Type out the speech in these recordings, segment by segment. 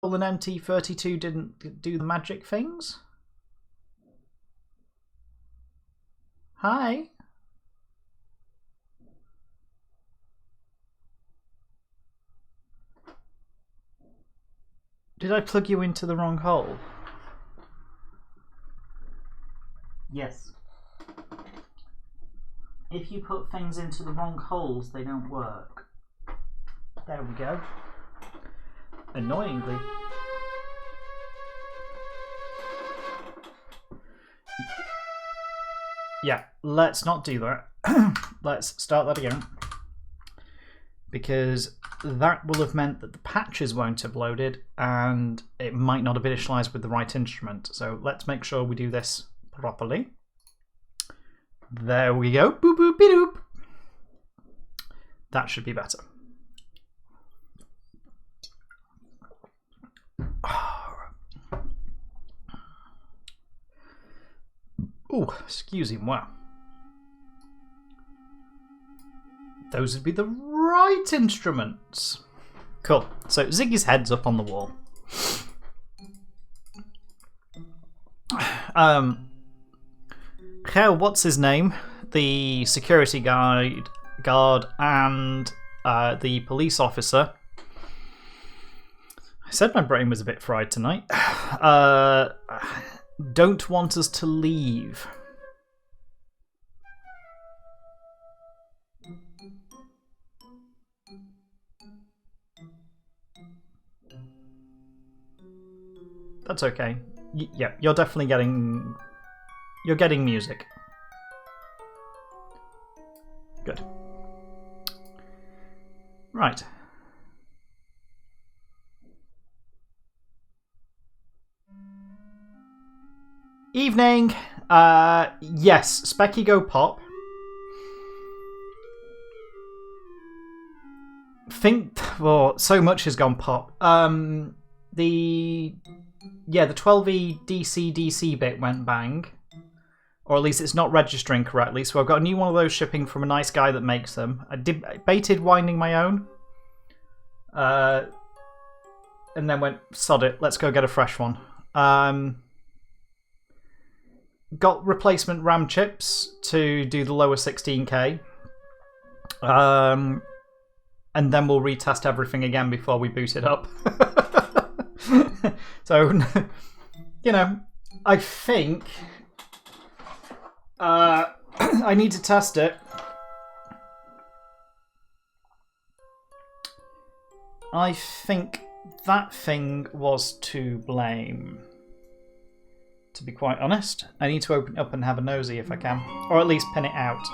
Roland MT-32 didn't do the magic things? Hi. Did I plug you into the wrong hole? Yes. If you put things into the wrong holes, they don't work. There we go. Annoyingly. Yeah, let's not do that. Let's start that again. Because that will have meant that the patches won't have loaded and it might not have initialized with the right instrument. So let's make sure we do this properly. There we go. Boop, boop, be-doop. That should be better. Oh, excuse him. Wow. Those would be the right instruments. Cool. So Ziggy's head's up on the wall. Hell, what's his name? The security guard and the police officer. I said my brain was a bit fried tonight. Don't want us to leave. That's okay. Yeah, you're definitely getting... You're getting music. Good. Right. Evening. Yes, Specky go pop. Well, so much has gone pop. The 12E DC bit went bang. Or at least it's not registering correctly. So I've got a new one of those shipping from a nice guy that makes them. I baited winding my own. And then went, sod it, let's go get a fresh one. Got replacement RAM chips to do the lower 16K. And then we'll retest everything again before we boot it up. So, you know, I think I need to test it. I think that thing was to blame. To be quite honest, I need to open it up and have a nosy if I can, or at least pin it out.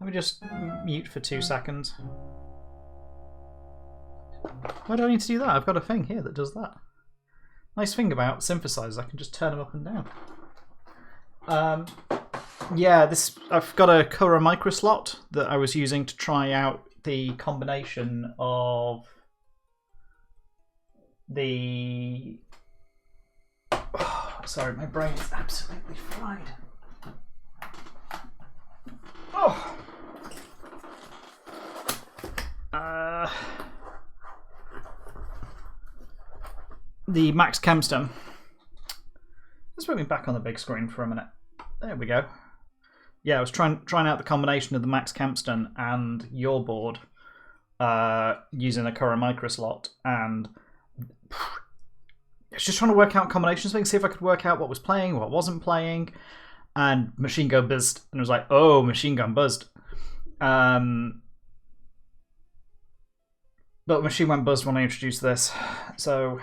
Let me just mute for 2 seconds. Why do I need to do that? I've got a thing here that does that. Nice thing about synthesizers, I can just turn them up and down. Yeah, I've got a Cura micro slot that I was using to try out the combination of the... Oh, sorry, my brain is absolutely fried. Oh! The Max Chemstem. Let's put me back on the big screen for a minute. There we go. Yeah, I was trying out the combination of the Max Kempston and your board using a Cura micro slot, and I was just trying to work out combinations things, see if I could work out what was playing, what wasn't playing, and machine gun buzzed, and it was like, oh, machine gun buzzed. But machine gun buzzed when I introduced this, so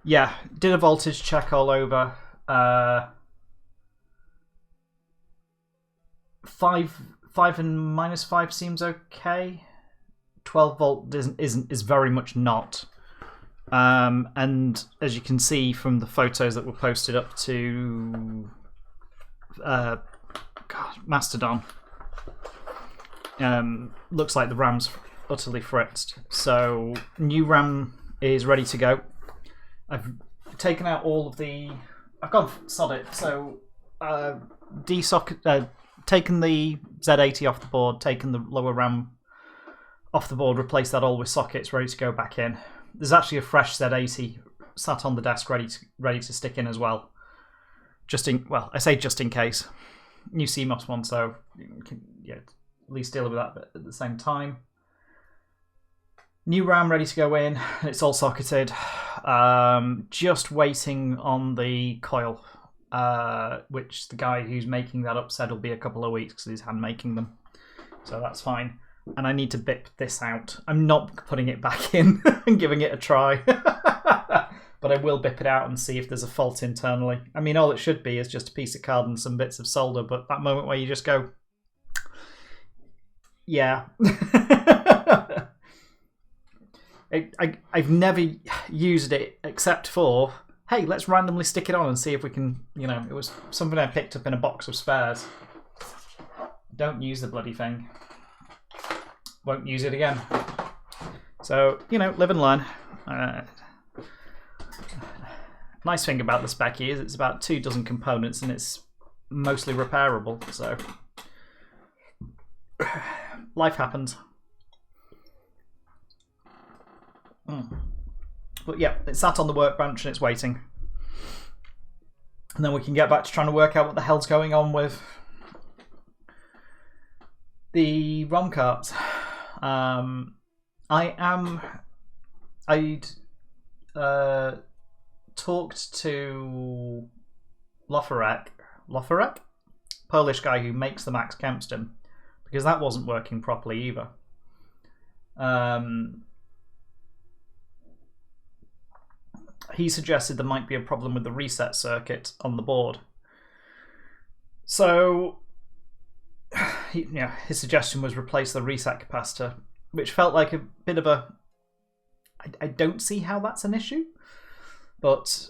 yeah, did a voltage check all over. 5 and -5 seems okay. 12 volt is very much not. And as you can see from the photos that were posted up to Mastodon, looks like the RAM's utterly fritzed. So new RAM is ready to go. I've taken out all of the... I've gone sod it. So taken the Z80 off the board, taken the lower RAM off the board, replaced that all with sockets ready to go back in. There's actually a fresh Z80 sat on the desk ready to stick in as well. Well, I say just in case. New CMOS one, so you can, yeah, at least deal with that at the same time. New RAM ready to go in. It's all socketed. Just waiting on the coil, which the guy who's making that up said will be a couple of weeks because he's hand making them. So that's fine. And I need to bip this out. I'm not putting it back in and giving it a try. But I will bip it out and see if there's a fault internally. I mean, all it should be is just a piece of card and some bits of solder, but that moment where you just go, yeah. I've never used it except for, hey, let's randomly stick it on and see if we can, you know, it was something I picked up in a box of spares. Don't use the bloody thing. Won't use it again. So, you know, live and learn. Nice thing about the spec is it's about 24 components and it's mostly repairable, so life happens. But yeah, it's sat on the workbench and it's waiting. And then we can get back to trying to work out what the hell's going on with the ROM carts. I'd talked to Loferek, Polish guy who makes the Max Kempston, because that wasn't working properly either. He suggested there might be a problem with the reset circuit on the board. So his suggestion was replace the reset capacitor, which felt like a bit of a... I don't see how that's an issue, but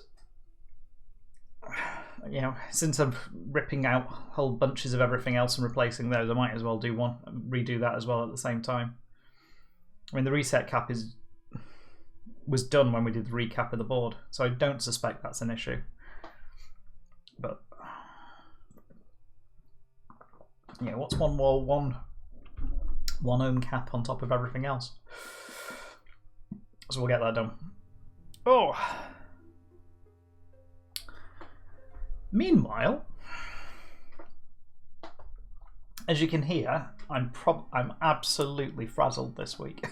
you know, since I'm ripping out whole bunches of everything else and replacing those, I might as well redo that as well at the same time. I mean, the reset cap was done when we did the recap of the board, so I don't suspect that's an issue. But yeah, what's one ohm cap on top of everything else? So we'll get that done. Oh. Meanwhile, as you can hear, I'm absolutely frazzled this week.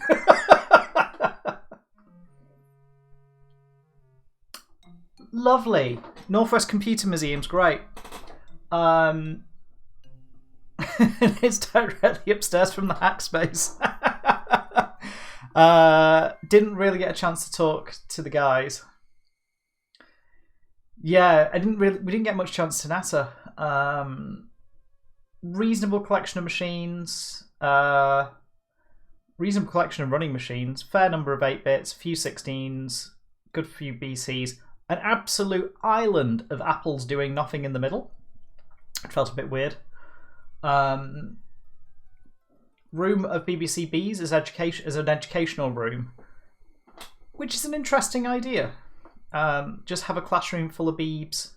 Lovely. Northwest Computer Museum's great. It's directly upstairs from the hack space. Didn't really get a chance to talk to the guys. Yeah, we didn't get much chance to natter. Reasonable collection of machines, reasonable collection of running machines, fair number of 8-bits, a few 16s, good few BCs, an absolute island of apples doing nothing in the middle. It felt a bit weird. Room of BBC Bees as an educational room, which is an interesting idea. Just have a classroom full of beebs.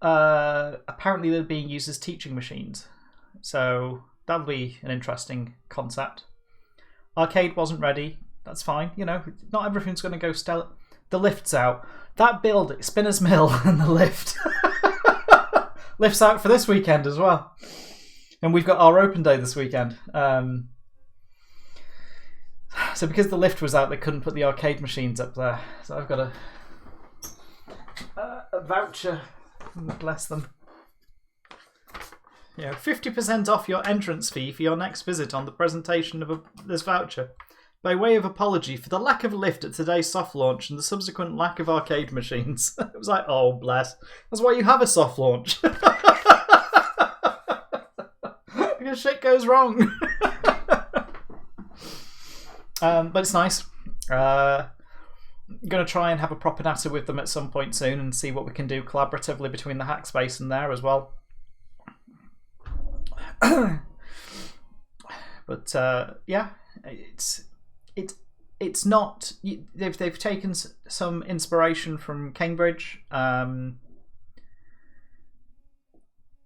Apparently they're being used as teaching machines, so that'll be an interesting concept. Arcade wasn't ready. That's fine. You know, not everything's going to go stellar. The lift's out. That build, Spinner's Mill and the lift. Lift's out for this weekend as well. And we've got our open day this weekend. So because the lift was out, they couldn't put the arcade machines up there. So I've got a voucher. Bless them. You know, 50% off your entrance fee for your next visit on the presentation of this voucher. By way of apology for the lack of lift at today's soft launch and the subsequent lack of arcade machines. It was like, oh, bless. That's why you have a soft launch. Because shit goes wrong. But it's nice. I'm going to try and have a proper natter with them at some point soon and see what we can do collaboratively between the hack space and there as well. But yeah, it's not. They've taken some inspiration from Cambridge.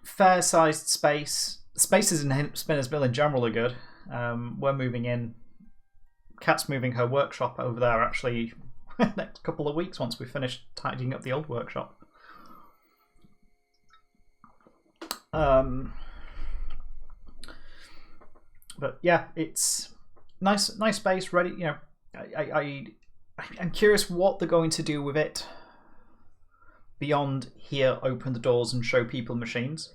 Fair-sized space. Spaces in Spinner's Mill in general are good. We're moving in Kat's moving her workshop over there actually next couple of weeks once we finish tidying up the old workshop. But yeah, it's nice space, ready. You know, I'm curious what they're going to do with it beyond here, open the doors and show people machines.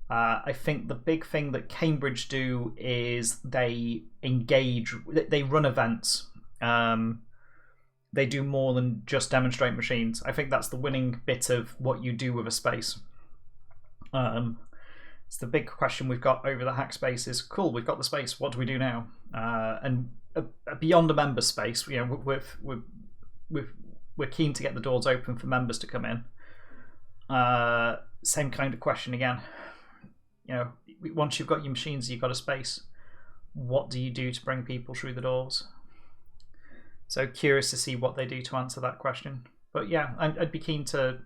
I think the big thing that Cambridge do is they engage, they run events. They do more than just demonstrate machines. I think that's the winning bit of what you do with a space. It's the big question we've got over the hack space is, cool, we've got the space, what do we do now? And beyond a member space, you know, we're keen to get the doors open for members to come in. Same kind of question again. You know, once you've got your machines, you've got a space, what do you do to bring people through the doors? So curious to see what they do to answer that question. But yeah, I'd be keen to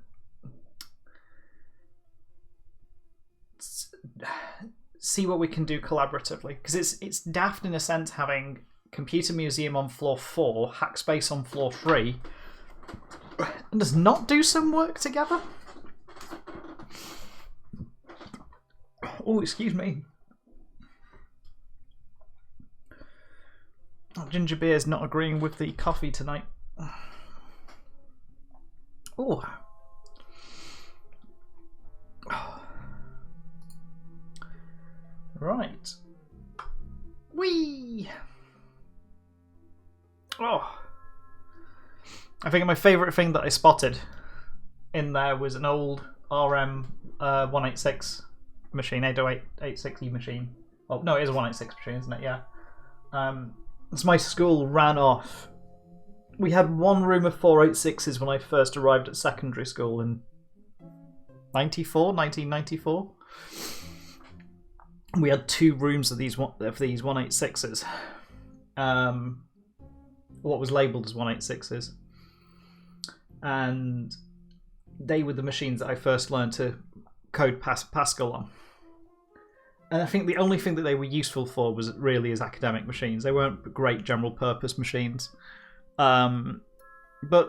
see what we can do collaboratively, because it's daft in a sense having Computer Museum on floor 4, Hackspace on floor 3, and does not do some work together. Oh, excuse me. Ginger beer is not agreeing with the coffee tonight. Oh. Right. Whee! Oh. I think my favourite thing that I spotted in there was an old RM 186 machine, 808-860 machine. Oh, no, it is a 186 machine, isn't it? Yeah. As my school ran off, we had one room of 486s when I first arrived at secondary school in 1994. We had 2 rooms of these 186s. What was labelled as 186s. And they were the machines that I first learned to code Pascal on. And I think the only thing that they were useful for was really as academic machines. They weren't great general purpose machines. But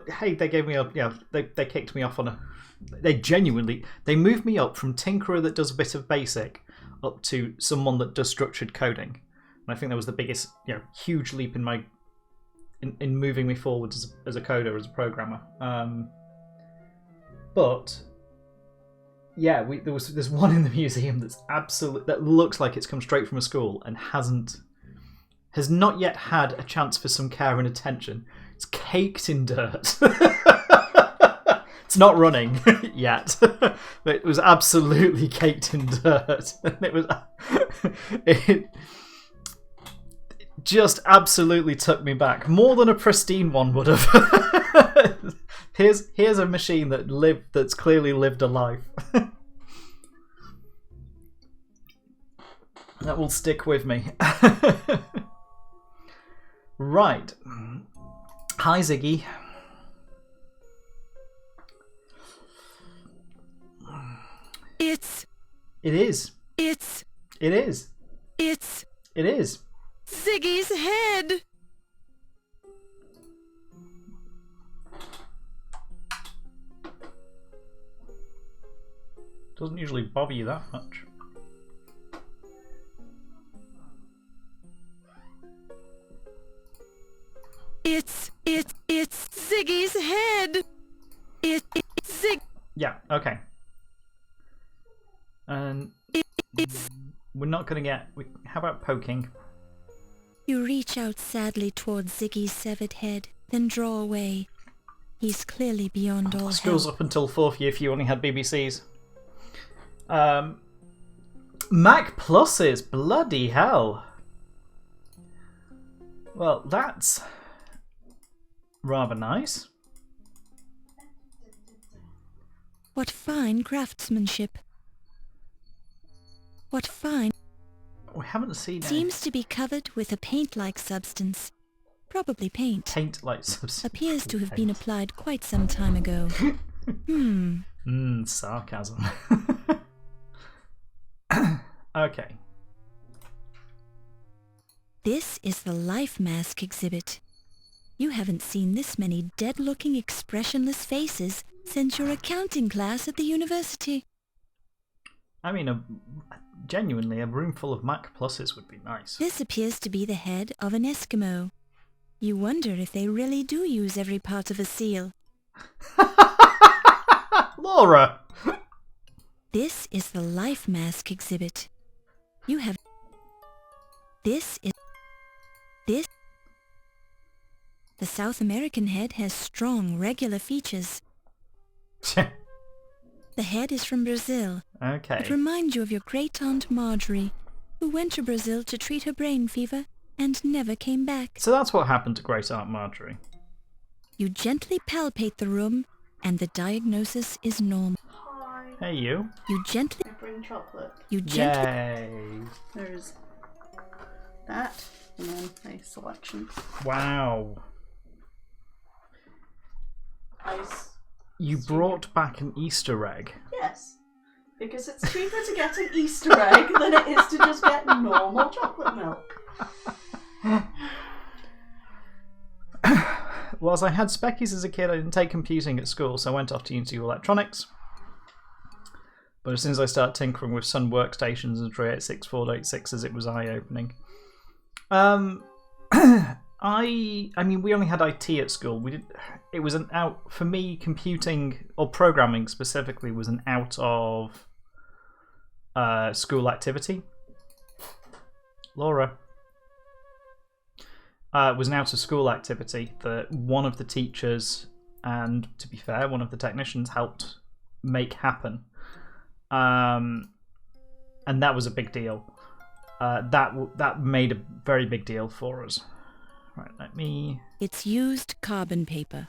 hey, they gave me a, you know, they kicked me off on a, they moved me up from tinkerer that does a bit of basic up to someone that does structured coding. And I think that was the biggest, you know, huge leap in my, in moving me forward as a coder, as a programmer. But yeah, there's one in the museum that's that looks like it's come straight from a school and has not yet had a chance for some care and attention. It's caked in dirt. It's not running yet, but it was absolutely caked in dirt. And it just absolutely took me back, more than a pristine one would have. Here's a machine that's clearly lived a life. That will stick with me. Right. Hi, Ziggy. It is. Ziggy's head. Doesn't usually bother you that much. It's Ziggy's head. It's Zig. Yeah. Okay. And we're not going to get. How about poking? You reach out sadly towards Ziggy's severed head, then draw away. He's clearly beyond all help. School's up until 4th year if you only had BBCs. Mac pluses, bloody hell. Well, that's rather nice. What fine craftsmanship. What fine... We haven't seen it. Seems to be covered with a paint-like substance. Probably paint. Paint-like substance. Appears to have been applied quite some time ago. Sarcasm. Okay. This is the Life Mask exhibit. You haven't seen this many dead-looking, expressionless faces since your accounting class at the university. I mean, genuinely, a room full of Mac Pluses would be nice. This appears to be the head of an Eskimo. You wonder if they really do use every part of a seal. Laura! This is the Life Mask exhibit. You have... This is... This... The South American head has strong, regular features. The head is from Brazil. Okay. It reminds you of your great-aunt Marjorie, who went to Brazil to treat her brain fever and never came back. So that's what happened to Great Aunt Marjorie. You gently palpate the room, and the diagnosis is normal. Hi. Hey, you. You gently... I bring chocolate. You gently... Yay. There's that, and then a selection. Wow. Ice. You brought back an Easter egg. Yes. Because it's cheaper to get an Easter egg than it is to just get normal chocolate milk. Whilst I had Speckies as a kid, I didn't take computing at school, so I went off to Unity Electronics. But as soon as I started tinkering with Sun Workstations and 386, 486s, it was eye-opening. I mean, we only had IT at school. It was an out for me. Computing or programming specifically was an out of school activity. Laura. Was an out of school activity that one of the teachers and, to be fair, one of the technicians helped make happen. And that was a big deal. That made a very big deal for us. Right, let me... It's used carbon paper.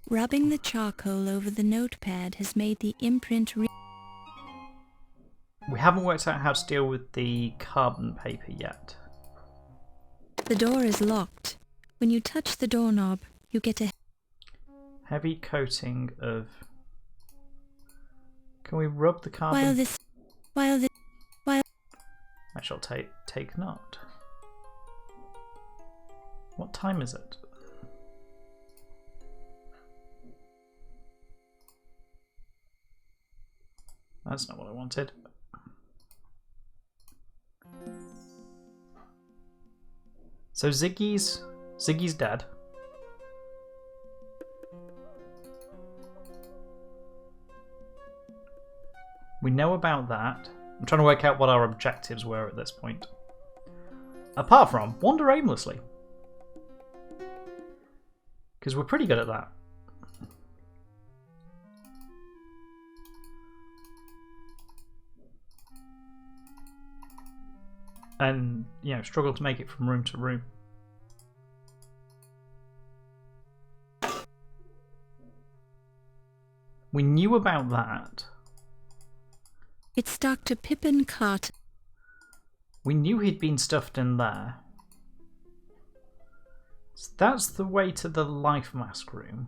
Rubbing the charcoal over the notepad has made the imprint... We haven't worked out how to deal with the carbon paper yet. The door is locked. When you touch the doorknob, you get a... Heavy coating of... Can we rub the carbon? I shall take note. What time is it? That's not what I wanted. So Ziggy's dead. We know about that. I'm trying to work out what our objectives were at this point. Apart from wander aimlessly. Because we're pretty good at that. And, you know, struggle to make it from room to room. We knew about that. It's Dr. Pippin Carter. We knew he'd been stuffed in there. So that's the way to the life mask room.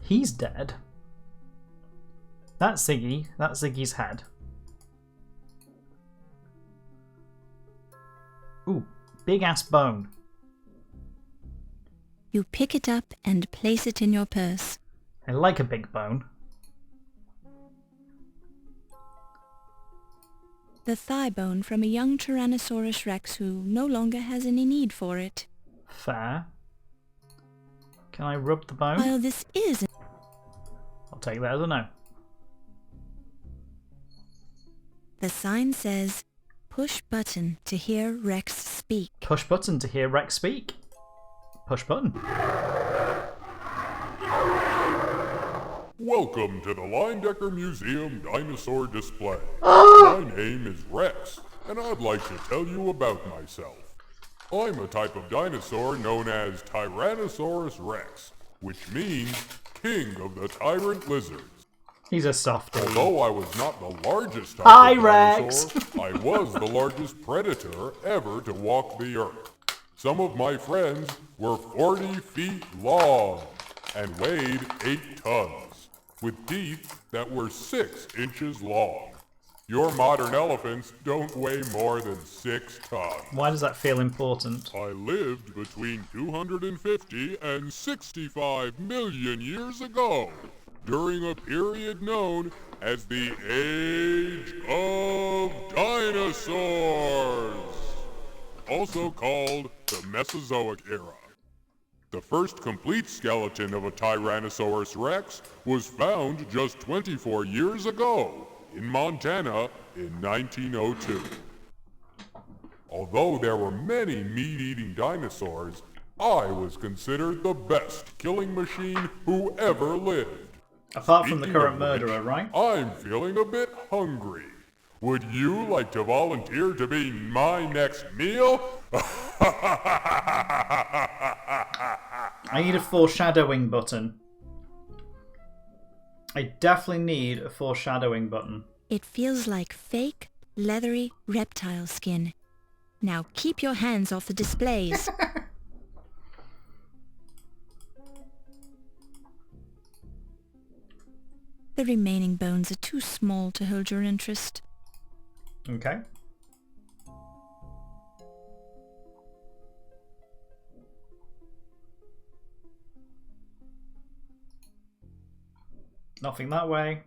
He's dead. That's Ziggy. That's Ziggy's head. Ooh, big ass bone. You pick it up and place it in your purse. I like a big bone. The thigh bone from a young Tyrannosaurus Rex who no longer has any need for it. Fair. Can I rub the bone? While this is... I'll take that as a no. The sign says, push button to hear Rex speak. Push button to hear Rex speak. Push button. Welcome to the Linedecker Museum Dinosaur Display. My name is Rex, and I'd like to tell you about myself. I'm a type of dinosaur known as Tyrannosaurus Rex, which means King of the Tyrant Lizards. He's a softie. Although I was not the largest type Hi, of Rex. dinosaur, I was the largest predator ever to walk the earth. Some of my friends were 40 feet long and weighed 8 tons. with teeth that were 6 inches long. Your modern elephants don't weigh more than 6 tons. Why does that feel important? I lived between 250 and 65 million years ago, during a period known as the Age of Dinosaurs, also called the Mesozoic era. The first complete skeleton of a Tyrannosaurus rex was found just 24 years ago in Montana in 1902. Although there were many meat-eating dinosaurs, I was considered the best killing machine who ever lived. Apart from the Speaking current of which, murderer, right? I'm feeling a bit hungry. Would you like to volunteer to be my next meal? I need a foreshadowing button. I definitely need a foreshadowing button. It feels like fake, leathery reptile skin. Now keep your hands off the displays. The remaining bones are too small to hold your interest. Okay. Nothing that way.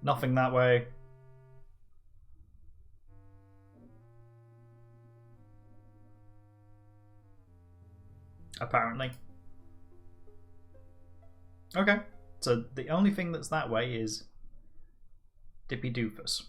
Nothing that way. Apparently. Okay. So the only thing that's that way is Dippy Doofus.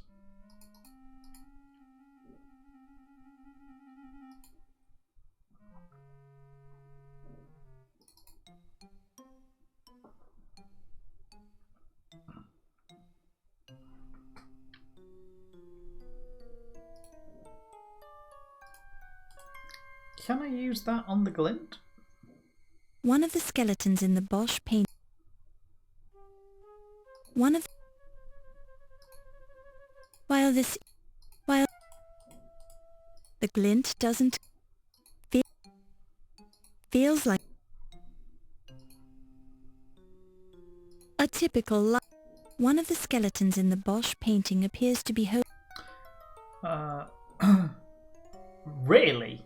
Can I use that on the glint? One of the skeletons in the Bosch paint. While the glint doesn't feels like a typical one of the skeletons in the Bosch painting appears to be Really?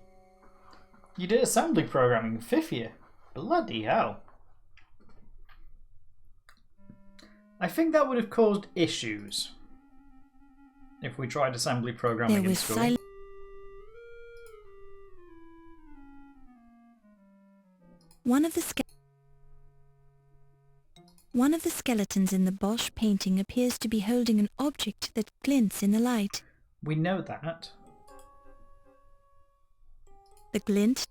You did assembly programming in 5th year? Bloody hell. I think that would have caused issues if we tried assembly programming in school. One of the skeletons in the Bosch painting appears to be holding an object that glints in the light. We know that. The glint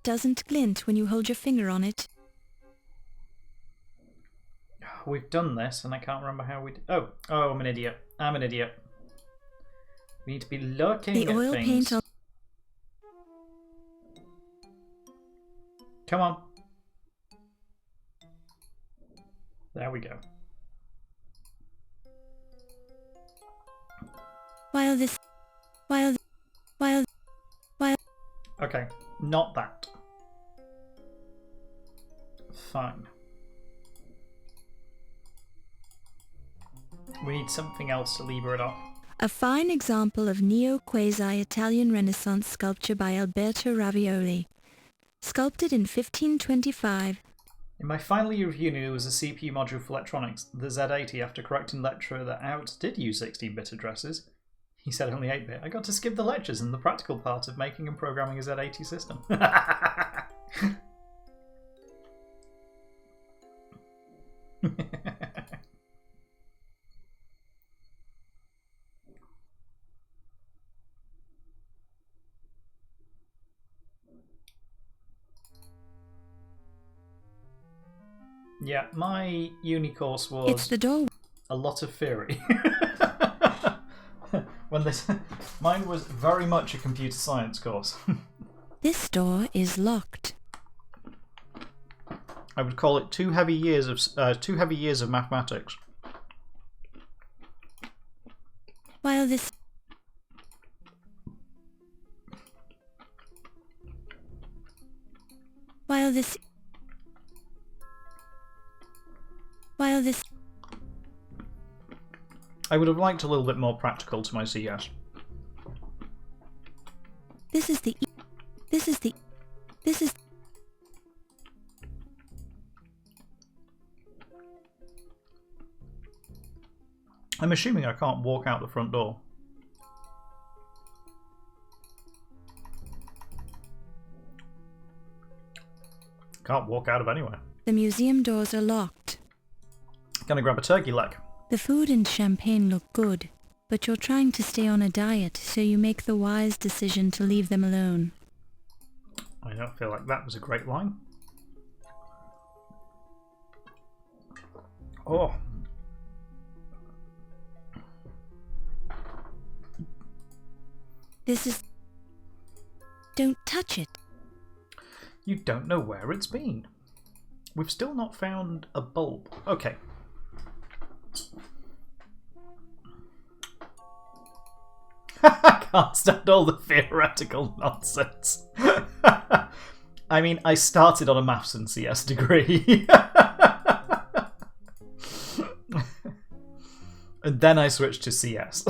doesn't glint when you hold your finger on it. We've done this and I can't remember how we did. Oh, I'm an idiot. I'm an idiot. We need to be looking The at oil things. paint on Come on. There we go. Okay, not that. Fine. We need something else to lever it off. A fine example of neo-quasi-Italian Renaissance sculpture by Alberto Ravioli. Sculpted in 1525. In my final year of uni, there was a CPU module for electronics, the Z80, after correcting lecturer that out did use 16-bit addresses. He said only 8-bit. I got to skip the lectures and the practical part of making and programming a Z80 system. Yeah, my uni course was It's the door. a lot of theory. Mine was very much a computer science course. This door is locked. I would call it 2 heavy years of mathematics. While this I would have liked a little bit more practical to my CS. this is I'm assuming I can't walk out the front door. Can't walk out of anywhere. the museum doors are locked. Gonna grab a turkey leg. The food and champagne look good, but you're trying to stay on a diet, so you make the wise decision to leave them alone. I don't feel like that was a great line. Oh. This is... Don't touch it. You don't know where it's been. We've still not found a bulb. Okay. I can't stand all the theoretical nonsense. I mean, I started on a maths and CS degree. And then I switched to CS.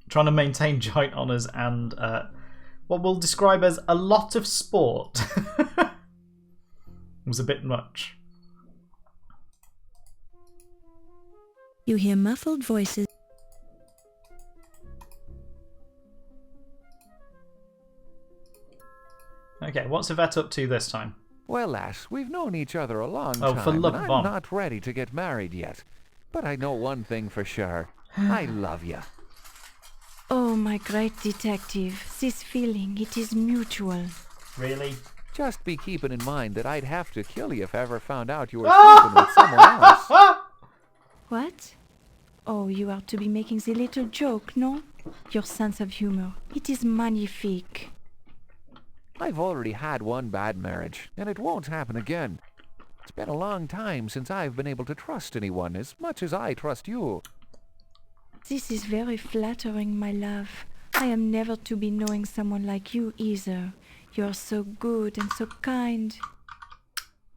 Trying to maintain joint honours and what we'll describe as a lot of sport. Was a bit much. You hear muffled voices. Okay, what's Yvette up to this time? Well, lass, we've known each other a long Oh, time, for love and of I'm Om. not ready to get married yet. But I know one thing for sure. I love you. Oh, my great detective, this feeling, it is mutual. Really? Just be keeping in mind that I'd have to kill you if I ever found out you were sleeping with someone else. What? Oh, you are to be making the little joke, no? Your sense of humor, it is magnifique. I've already had one bad marriage, and it won't happen again. It's been a long time since I've been able to trust anyone as much as I trust you. This is very flattering, my love. I am never to be knowing someone like you either. You're so good and so kind.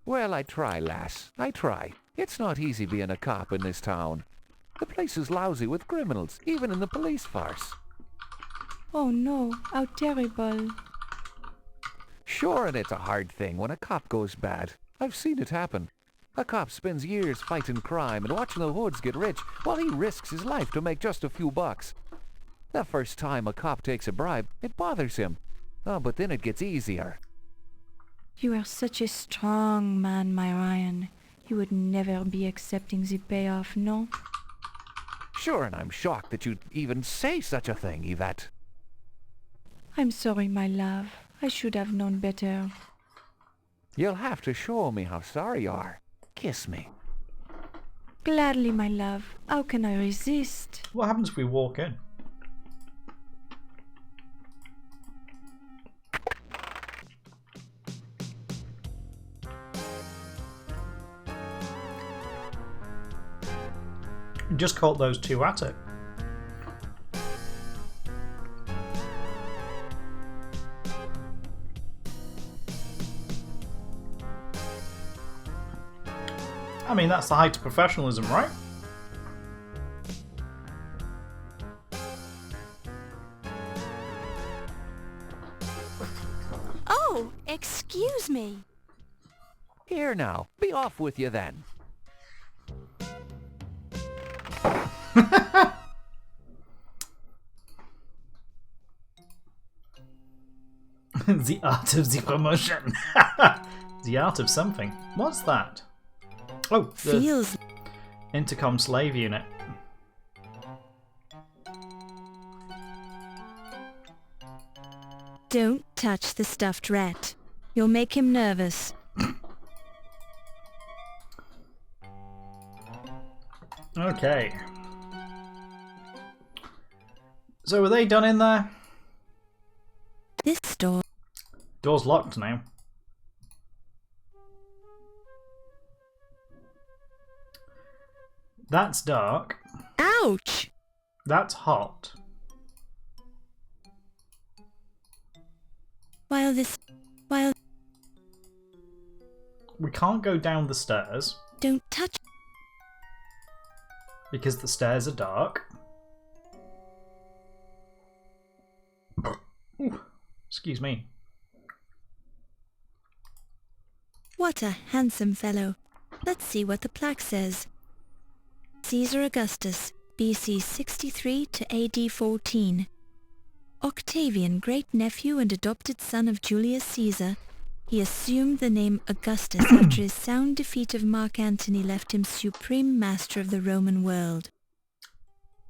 Well, I try, lass. I try. It's not easy being a cop in this town. The place is lousy with criminals, even in the police force. Oh no, how terrible. Sure, and it's a hard thing when a cop goes bad. I've seen it happen. A cop spends years fighting crime and watching the hoods get rich while he risks his life to make just a few bucks. The first time a cop takes a bribe, it bothers him. Oh, but then it gets easier. You are such a strong man, my Ryan. You would never be accepting the payoff, no? Sure, and I'm shocked that you'd even say such a thing, Yvette. I'm sorry, my love. I should have known better. You'll have to show me how sorry you are. Kiss me. Gladly, my love. How can I resist? What happens if we walk in? Just caught those two at it. I mean, that's the height of professionalism, right? Oh, excuse me. Here now, be off with you then. The art of the promotion. The art of something. What's that? Oh, the Feels... intercom slave unit. Don't touch the stuffed rat. You'll make him nervous. Okay. So are they done in there? This door... Door's locked now. That's dark. Ouch! That's hot. While We can't go down the stairs don't touch. because the stairs are dark. Ooh, excuse me. What a handsome fellow. Let's see what the plaque says. Caesar Augustus, BC 63 to AD 14. Octavian, great-nephew and adopted son of Julius Caesar, he assumed the name Augustus after his sound defeat of Mark Antony left him supreme master of the Roman world.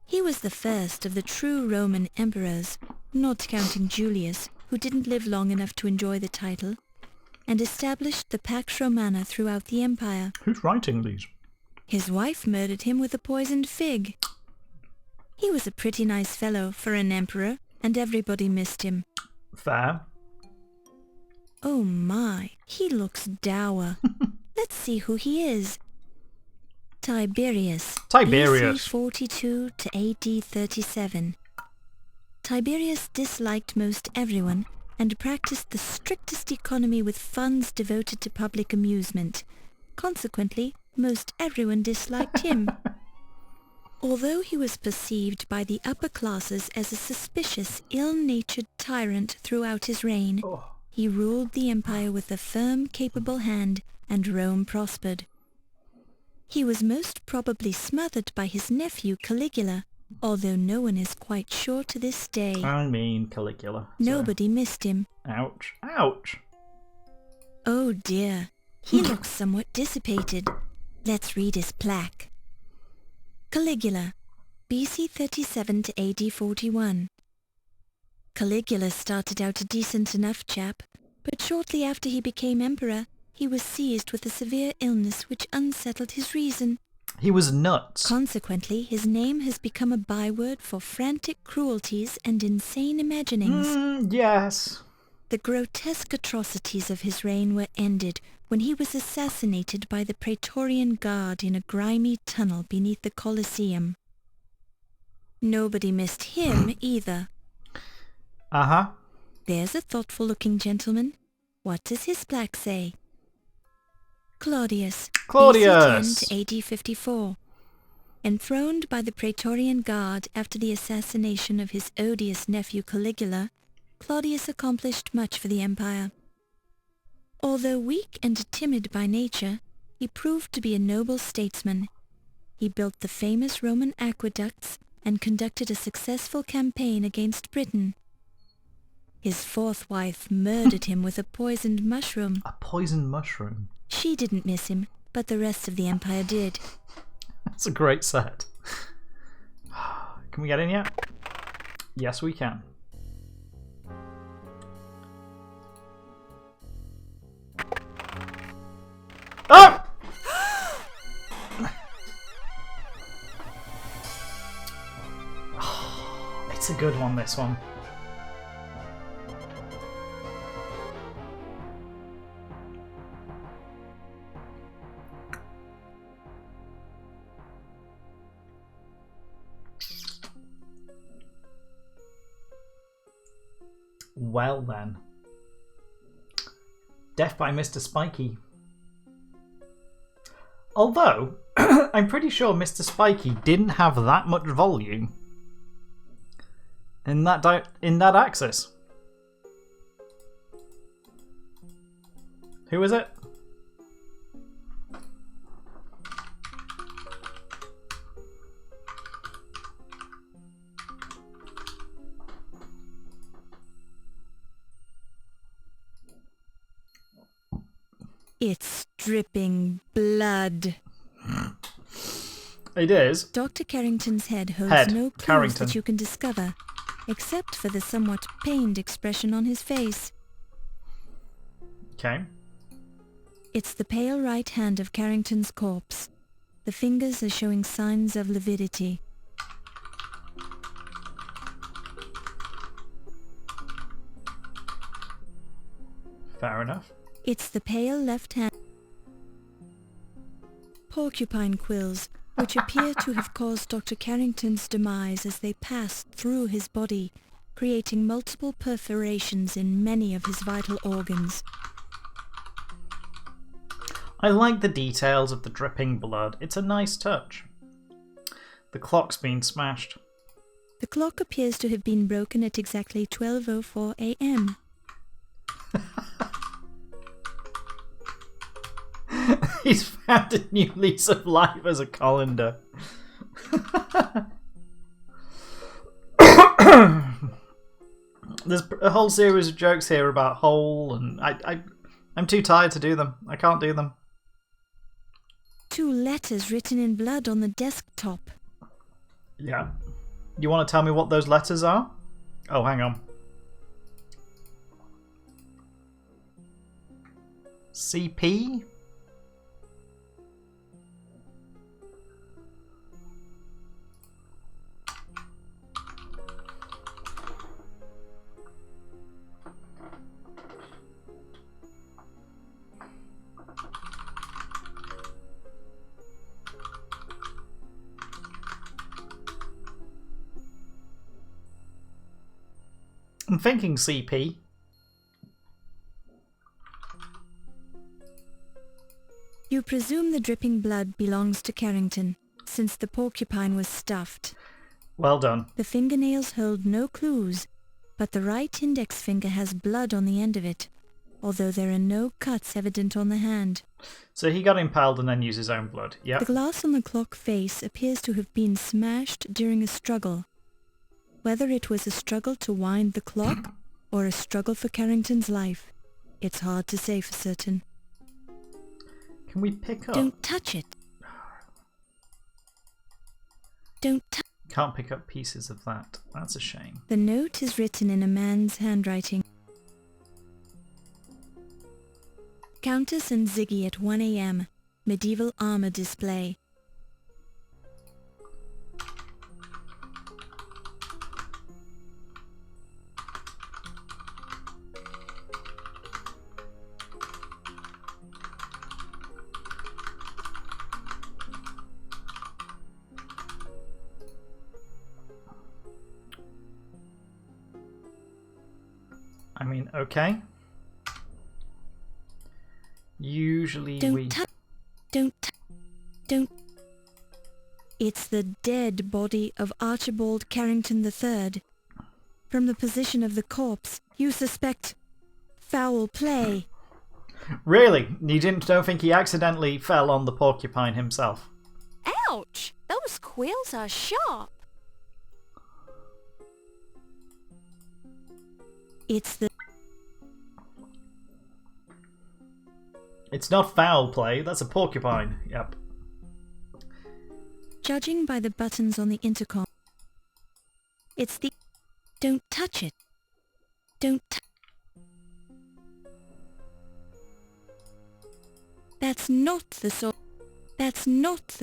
He was the first of the true Roman emperors, not counting Julius, who didn't live long enough to enjoy the title, and established the Pax Romana throughout the empire. Who's writing these? His wife murdered him with a poisoned fig. He was a pretty nice fellow for an emperor, and everybody missed him. Fair. Oh my, he looks dour. Let's see who he is. Tiberius. Tiberius. BC 42 to AD 37. Tiberius disliked most everyone and practiced the strictest economy with funds devoted to public amusement. Consequently, most everyone disliked him. Although he was perceived by the upper classes as a suspicious, ill-natured tyrant throughout his reign, he ruled the empire with a firm, capable hand, and Rome prospered. He was most probably smothered by his nephew Caligula, although no one is quite sure to this day. I mean Caligula. So. Nobody missed him. Ouch. Ouch. Oh dear, he looks somewhat dissipated. Let's read his plaque. Caligula, BC 37 to AD 41. Caligula started out a decent enough chap, but shortly after he became emperor, he was seized with a severe illness which unsettled his reason. He was nuts. Consequently, his name has become a byword for frantic cruelties and insane imaginings. Yes. The grotesque atrocities of his reign were ended when he was assassinated by the Praetorian Guard in a grimy tunnel beneath the Colosseum. Nobody missed him either. Uh-huh. There's a thoughtful-looking gentleman. What does his plaque say? Claudius. Claudius! BC 10 to AD 54. Enthroned by the Praetorian Guard after the assassination of his odious nephew Caligula, Claudius accomplished much for the empire. Although weak and timid by nature, he proved to be a noble statesman. He built the famous Roman aqueducts and conducted a successful campaign against Britain. His fourth wife murdered him with a poisoned mushroom. A poisoned mushroom. She didn't miss him, but the rest of the empire did. That's a great set. Can we get in yet? Yes, we can. Oh! It's a good one, this one. Well then. Death by Mr. Spiky. Although, I'm pretty sure Mr. Spiky didn't have that much volume in that axis. Who is it? It's dripping blood. It is. Dr. Carrington's head holds no clues Carrington. that you can discover, except for the somewhat pained expression on his face. Okay. It's the pale right hand of Carrington's corpse. The fingers are showing signs of lividity. Fair enough. It's the pale left hand. Porcupine quills, which appear to have caused Dr. Carrington's demise as they passed through his body, creating multiple perforations in many of his vital organs. I like the details of the dripping blood. It's a nice touch. The clock's been smashed. The clock appears to have been broken at exactly 12:04 a.m. He's found a new lease of life as a colander. There's a whole series of jokes here about Hole, and I'm too tired to do them. I can't do them. 2 letters written in blood on the desktop. Yeah. You want to tell me what those letters are? Oh, hang on. CP? I'm thinking CP. You presume the dripping blood belongs to Carrington, since the porcupine was stuffed. Well done. The fingernails hold no clues, but the right index finger has blood on the end of it, although there are no cuts evident on the hand. So he got impaled and then used his own blood. Yep. The glass on the clock face appears to have been smashed during a struggle. Whether it was a struggle to wind the clock or a struggle for Carrington's life, it's hard to say for certain. Can we pick up? Don't touch it. Don't touch. Can't pick up pieces of that. That's a shame. The note is written in a man's handwriting. Countess and Ziggy at 1 a.m. Medieval armor display. I mean, okay. Usually Don't Don't. It's the dead body of Archibald Carrington III. From the position of the corpse, you suspect foul play. Really? You don't think he accidentally fell on the porcupine himself? Ouch! Those quills are sharp. It's not foul play, that's a porcupine. Yep. Judging by the buttons on the intercom, it's the... Don't touch it. Don't That's not the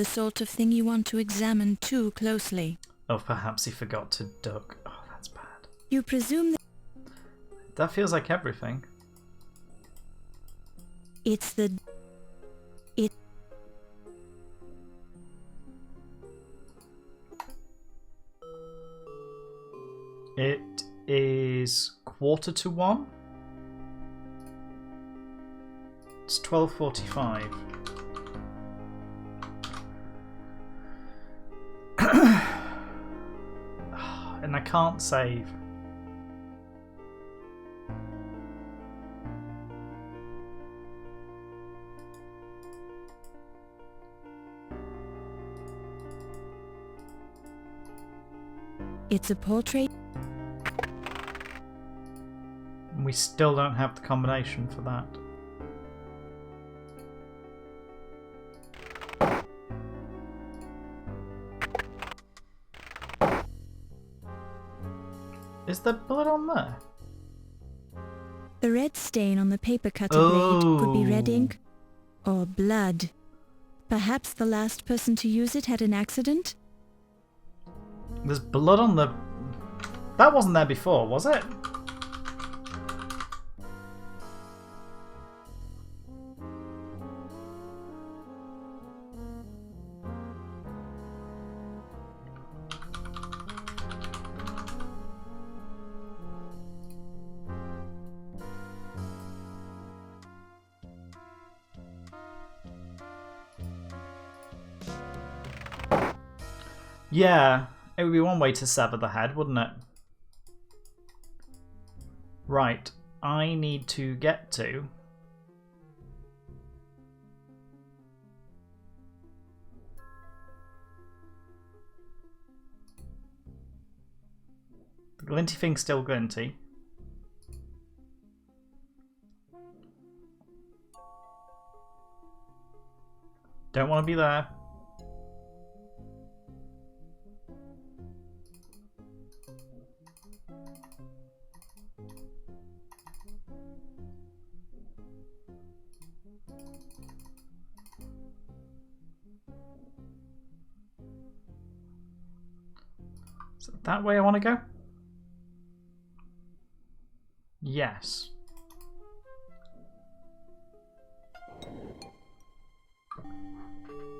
sort of thing you want to examine too closely. Oh, perhaps he forgot to duck. Oh, that's bad. You presume that That feels like everything. it's the... It is 1:45. It's 12:45. And I can't save. It's a portrait. And we still don't have the combination for that. Is there blood on there? The red stain on the paper cutter blade could be red ink or blood. Perhaps the last person to use it had an accident? There's blood on the... That wasn't there before, was it? Yeah, it would be one way to sever the head, wouldn't it? Right, I need to get to... The glinty thing's still glinty. Don't want to be there. Is it that way I want to go? Yes.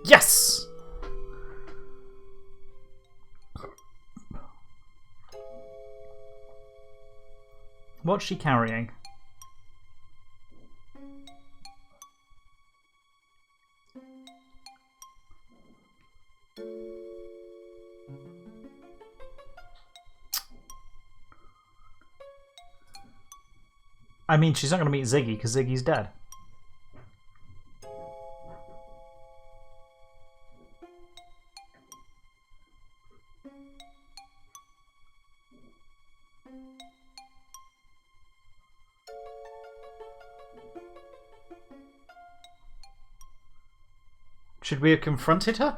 Yes! What's she carrying? I mean, she's not going to meet Ziggy because Ziggy's dead. Should we have confronted her?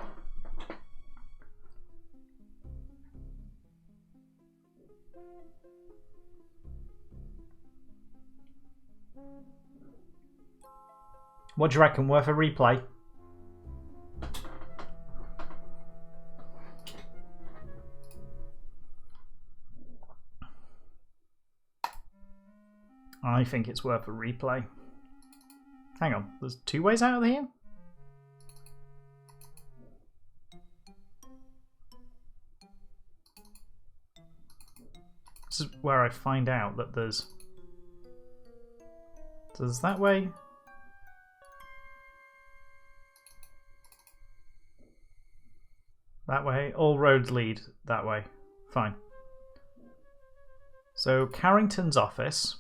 What do you reckon? Worth a replay? I think it's worth a replay. Hang on, there's two ways out of here? This is where I find out that there's that way. That way. All roads lead that way. Fine. So Carrington's office.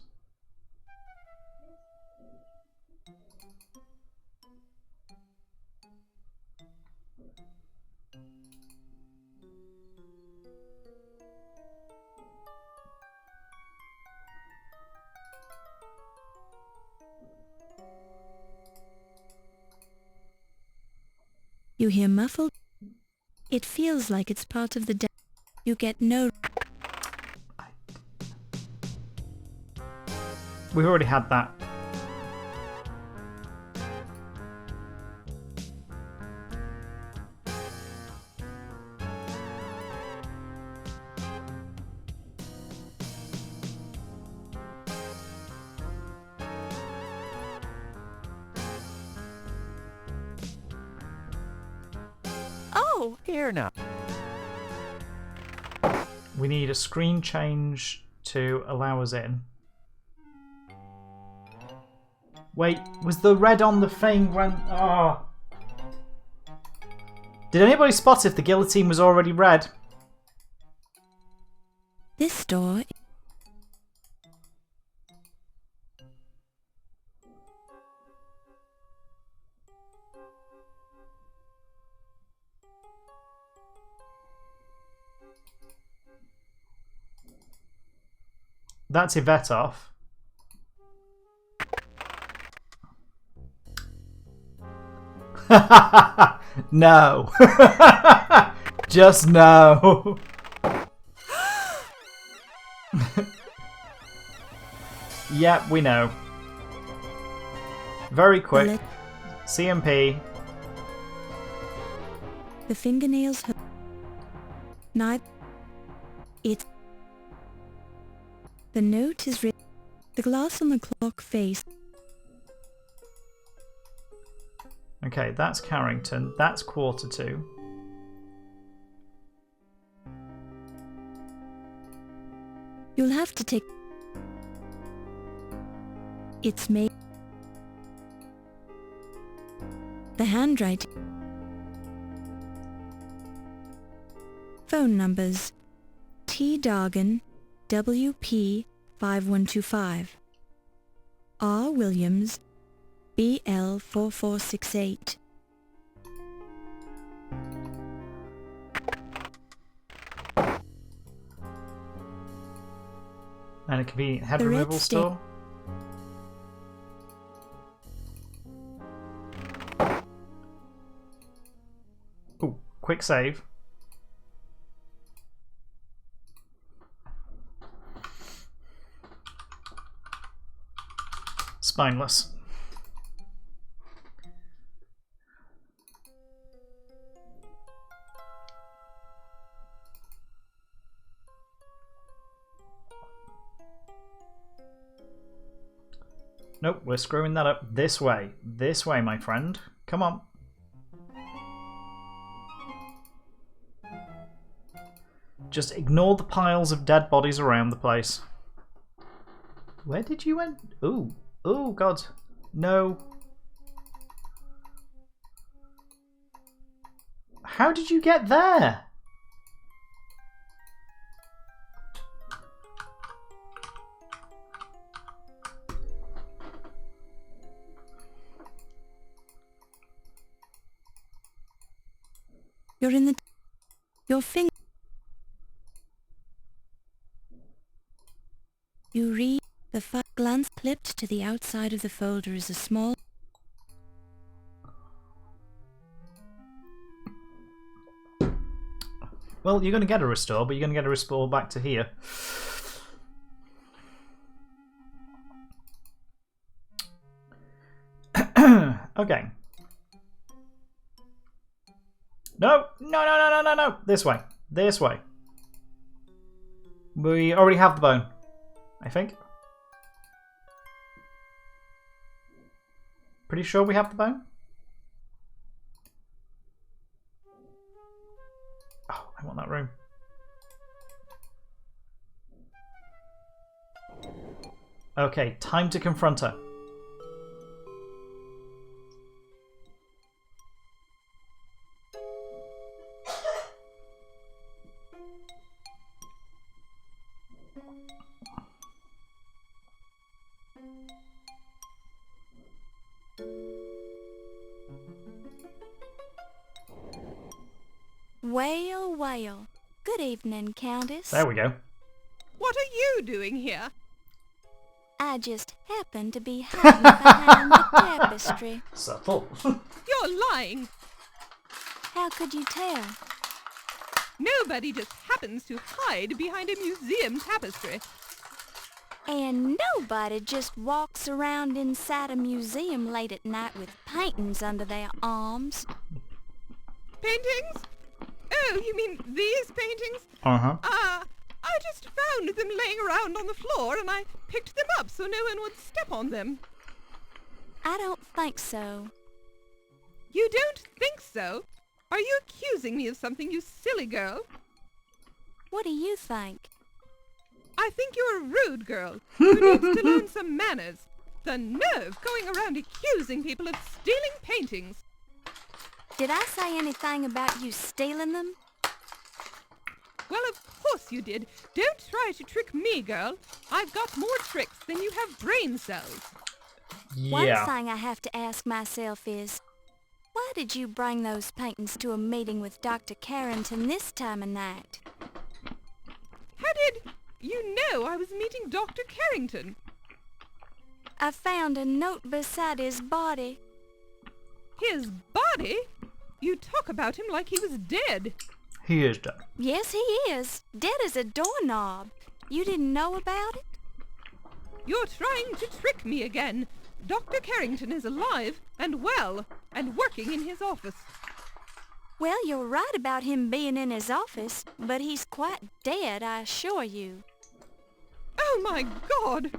You hear muffled. It feels like it's part of the day. You get no... We've already had that. Oh, Here now. We need a screen change to allow us in. Wait, was the red on the thing when... Oh. Did anybody spot if the guillotine was already red? This door... That's Ivetov. No. Just no. Yep, we know. Very quick. CMP. The fingernails... Neither... It's... The note is written. The glass on the clock face. Okay, that's Carrington. That's 1:45. You'll have to take... It's made... The handwriting... Phone numbers: T. Dargan, WP 5125. R. Williams, BL 4468. And a convenient head The red removal stick. store. Ooh, quick save. Spineless. Nope, we're screwing that up. This way. This way, my friend. Come on. Just ignore the piles of dead bodies around the place. Where did you end? Ooh. Oh, God. No. How did you get there? You're in the... Your finger... You read the glance clipped to the outside of the folder is a small... Well, you're going to get a restore, but you're going to get a restore back to here. Okay. No, no, no, no, no, no, no. This way. This way. We already have the bone, I think. Pretty sure we have the bone? Oh, I want that room. Okay, time to confront her. Well, well. Good evening, Countess. There we go. What are you doing here? I just happened to be hiding behind the tapestry. Subtle. You're lying. How could you tell? Nobody just happens to hide behind a museum tapestry. And nobody just walks around inside a museum late at night with paintings under their arms. Paintings? Oh, you mean these paintings? Uh-huh. I just found them laying around on the floor and I picked them up so no one would step on them. I don't think so. You don't think so? Are you accusing me of something, you silly girl? What do you think? I think you're a rude girl who needs to learn some manners. The nerve going around accusing people of stealing paintings. Did I say anything about you stealing them? Well, of course you did. Don't try to trick me, girl. I've got more tricks than you have brain cells. One Yeah. thing I have to ask myself is, why did you bring those paintings to a meeting with Dr. Carrington this time of night? How did you know I was meeting Dr. Carrington? I found a note beside his body. His body? You talk about him like he was dead. He is dead. Yes, he is. Dead as a doorknob. You didn't know about it? You're trying to trick me again. Dr. Carrington is alive and well and working in his office. Well, you're right about him being in his office, but he's quite dead, I assure you. Oh my God!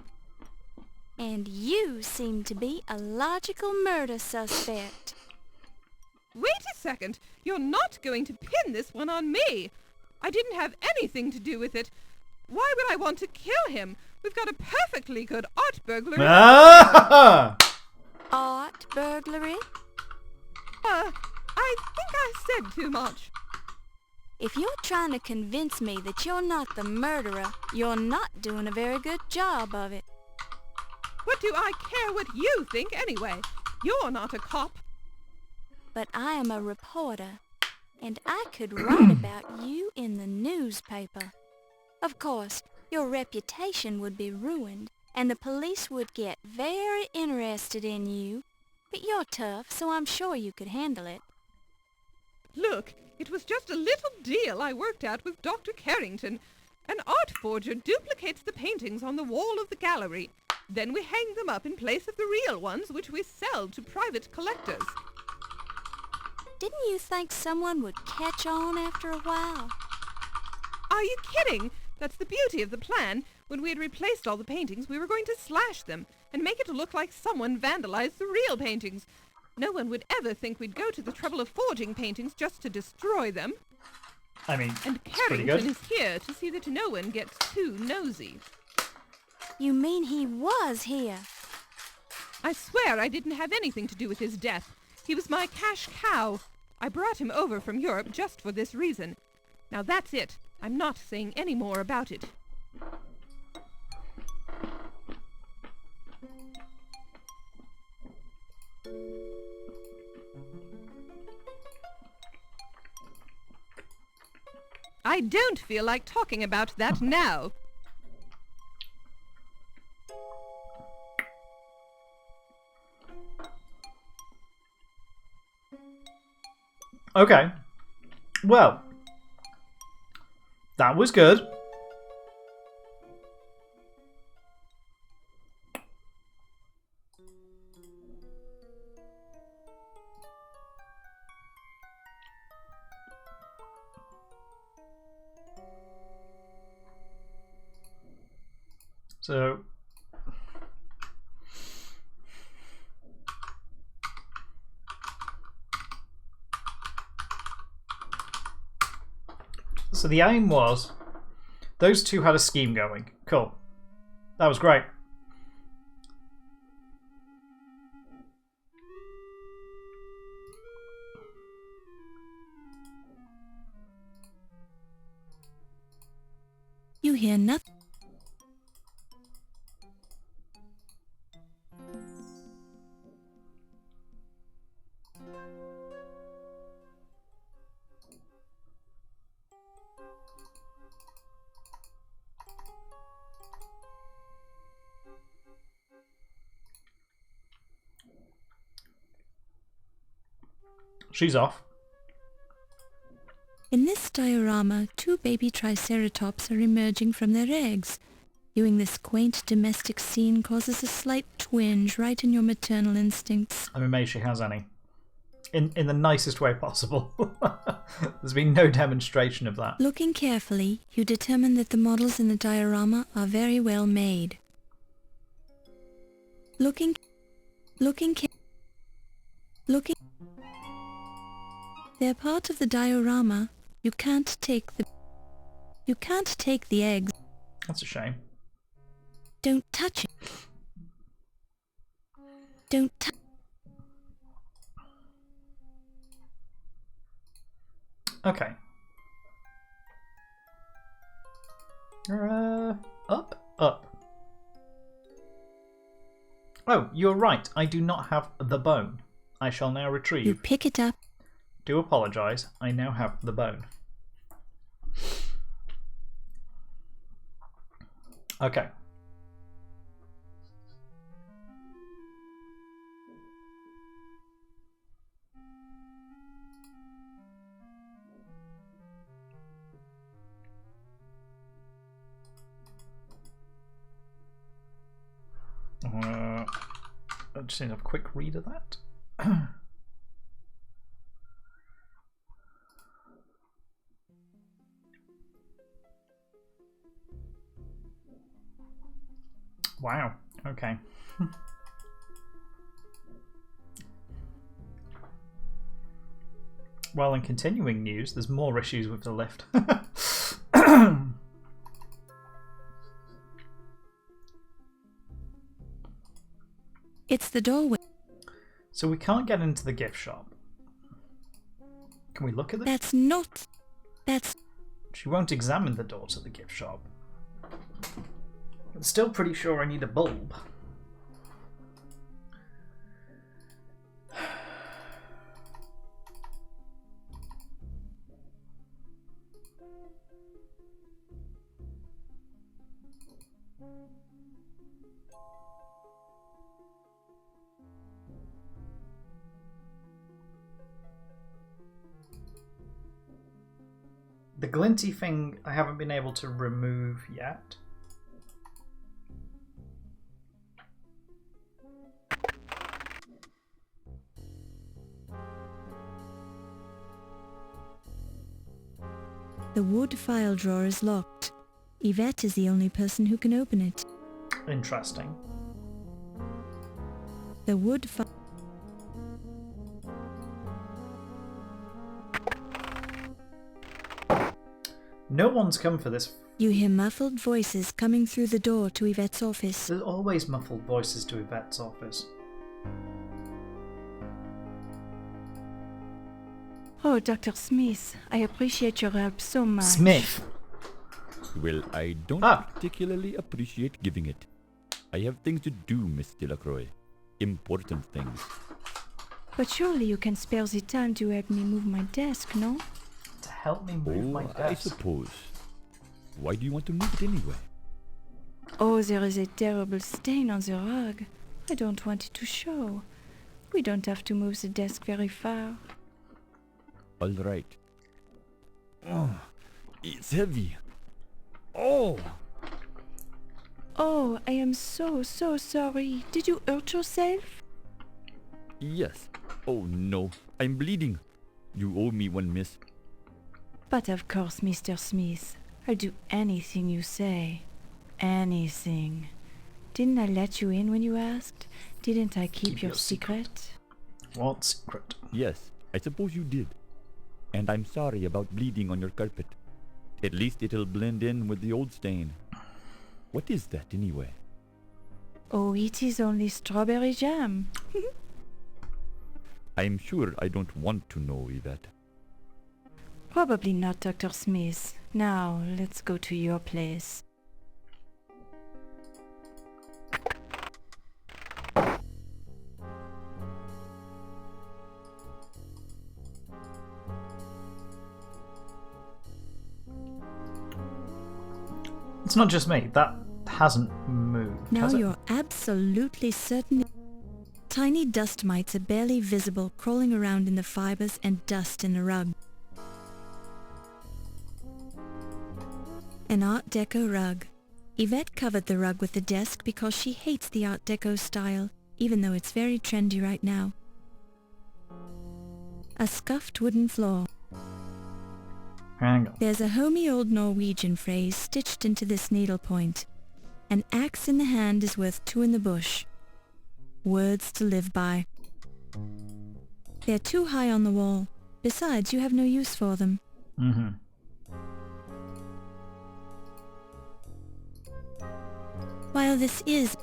And you seem to be a logical murder suspect. Wait a second. You're not going to pin this one on me. I didn't have anything to do with it. Why would I want to kill him? We've got a perfectly good art burglar. Ah! Art burglary? I think I said too much. If you're trying to convince me that you're not the murderer, you're not doing a very good job of it. What do I care what you think anyway? You're not a cop. But I am a reporter, and I could write about you in the newspaper. Of course, your reputation would be ruined, and the police would get very interested in you. But you're tough, so I'm sure you could handle it. Look, it was just a little deal I worked out with Dr. Carrington. An art forger duplicates the paintings on the wall of the gallery. Then we hang them up in place of the real ones, which we sell to private collectors. Didn't you think someone would catch on after a while? Are you kidding? That's the beauty of the plan. When we had replaced all the paintings, we were going to slash them and make it look like someone vandalized the real paintings. No one would ever think we'd go to the trouble of forging paintings just to destroy them. I mean, And it's pretty Carrington good. is here to see that no one gets too nosy. You mean he was here? I swear I didn't have anything to do with his death. He was my cash cow. I brought him over from Europe just for this reason. Now that's it. I'm not saying any more about it. I don't feel like talking about that now. Okay. Well, that was good. So the aim was those two had a scheme going. Cool. That was great. You hear nothing. She's off. In this diorama, two baby triceratops are emerging from their eggs. Viewing this quaint domestic scene causes a slight twinge right in your maternal instincts. I'm amazed she has any. In the nicest way possible. There's been no demonstration of that. Looking carefully, you determine that the models in the diorama are very well made. Looking. They're part of the diorama. You can't take the eggs. That's a shame. Don't touch it. Don't touch. Okay. Up. Oh, you're right. I do not have the bone. I shall now retrieve. You pick it up. Do apologise. I now have the bone. Okay. I just need to have a quick read of that. Wow. Okay. Well, in continuing news, there's more issues with the lift. It's the doorway. So we can't get into the gift shop. Can we look at this? That's That's... She won't examine the door to the gift shop. I'm still pretty sure I need a bulb. The glinty thing I haven't been able to remove yet. The wood file drawer is locked. Yvette is the only person who can open it. Interesting. The wood file... No one's come for this. You hear muffled voices coming through the door to Yvette's office. There's always muffled voices to Yvette's office. Oh, Dr. Smith, I appreciate your help so much. Smith! Well, I don't particularly appreciate giving it. I have things to do, Miss Delacroix. Important things. But surely you can spare the time to help me move my desk, no? To help me move my desk. I suppose. Why do you want to move it anyway? Oh, there is a terrible stain on the rug. I don't want it to show. We don't have to move the desk very far. All right. Oh, it's heavy. Oh! Oh, I am so sorry. Did you hurt yourself? Yes. Oh no, I'm bleeding. You owe me one, miss. But of course, Mr. Smith. I'll do anything you say. Anything. Didn't I let you in when you asked? Didn't I keep your secret? What secret? Yes, I suppose you did. And I'm sorry about bleeding on your carpet. At least it'll blend in with the old stain. What is that anyway? Oh, it is only strawberry jam. I'm sure I don't want to know, Yvette. Probably not, Dr. Smith. Now, let's go to your place. It's not just me. That hasn't moved. Now has it? you're absolutely certain. Tiny dust mites are barely visible, crawling around in the fibers and dust in the rug. An Art Deco rug. Yvette covered the rug with the desk because she hates the Art Deco style, even though it's very trendy right now. A scuffed wooden floor. Hang on. There's a homey old Norwegian phrase stitched into this needlepoint. An axe in the hand is worth two in the bush. Words to live by. They're too high on the wall. Besides, you have no use for them. Mm-hmm. While this is...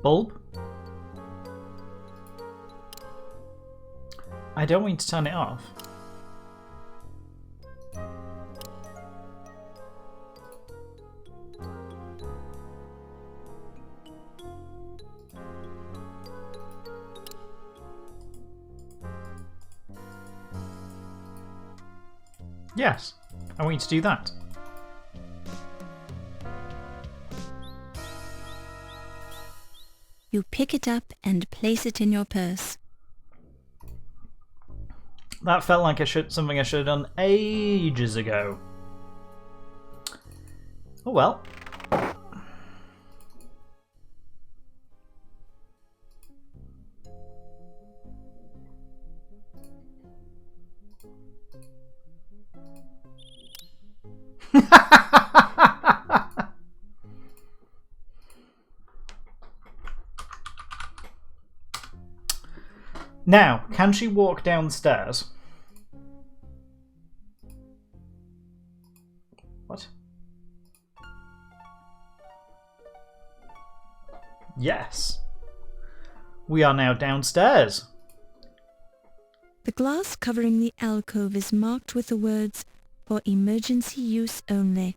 Bulb? I don't want you to turn it off. Yes, I want you to do that. You pick it up and place it in your purse. That felt like something I should have done ages ago. Oh well. Now, can she walk downstairs? What? Yes. We are now downstairs. The glass covering the alcove is marked with the words, "For emergency use only."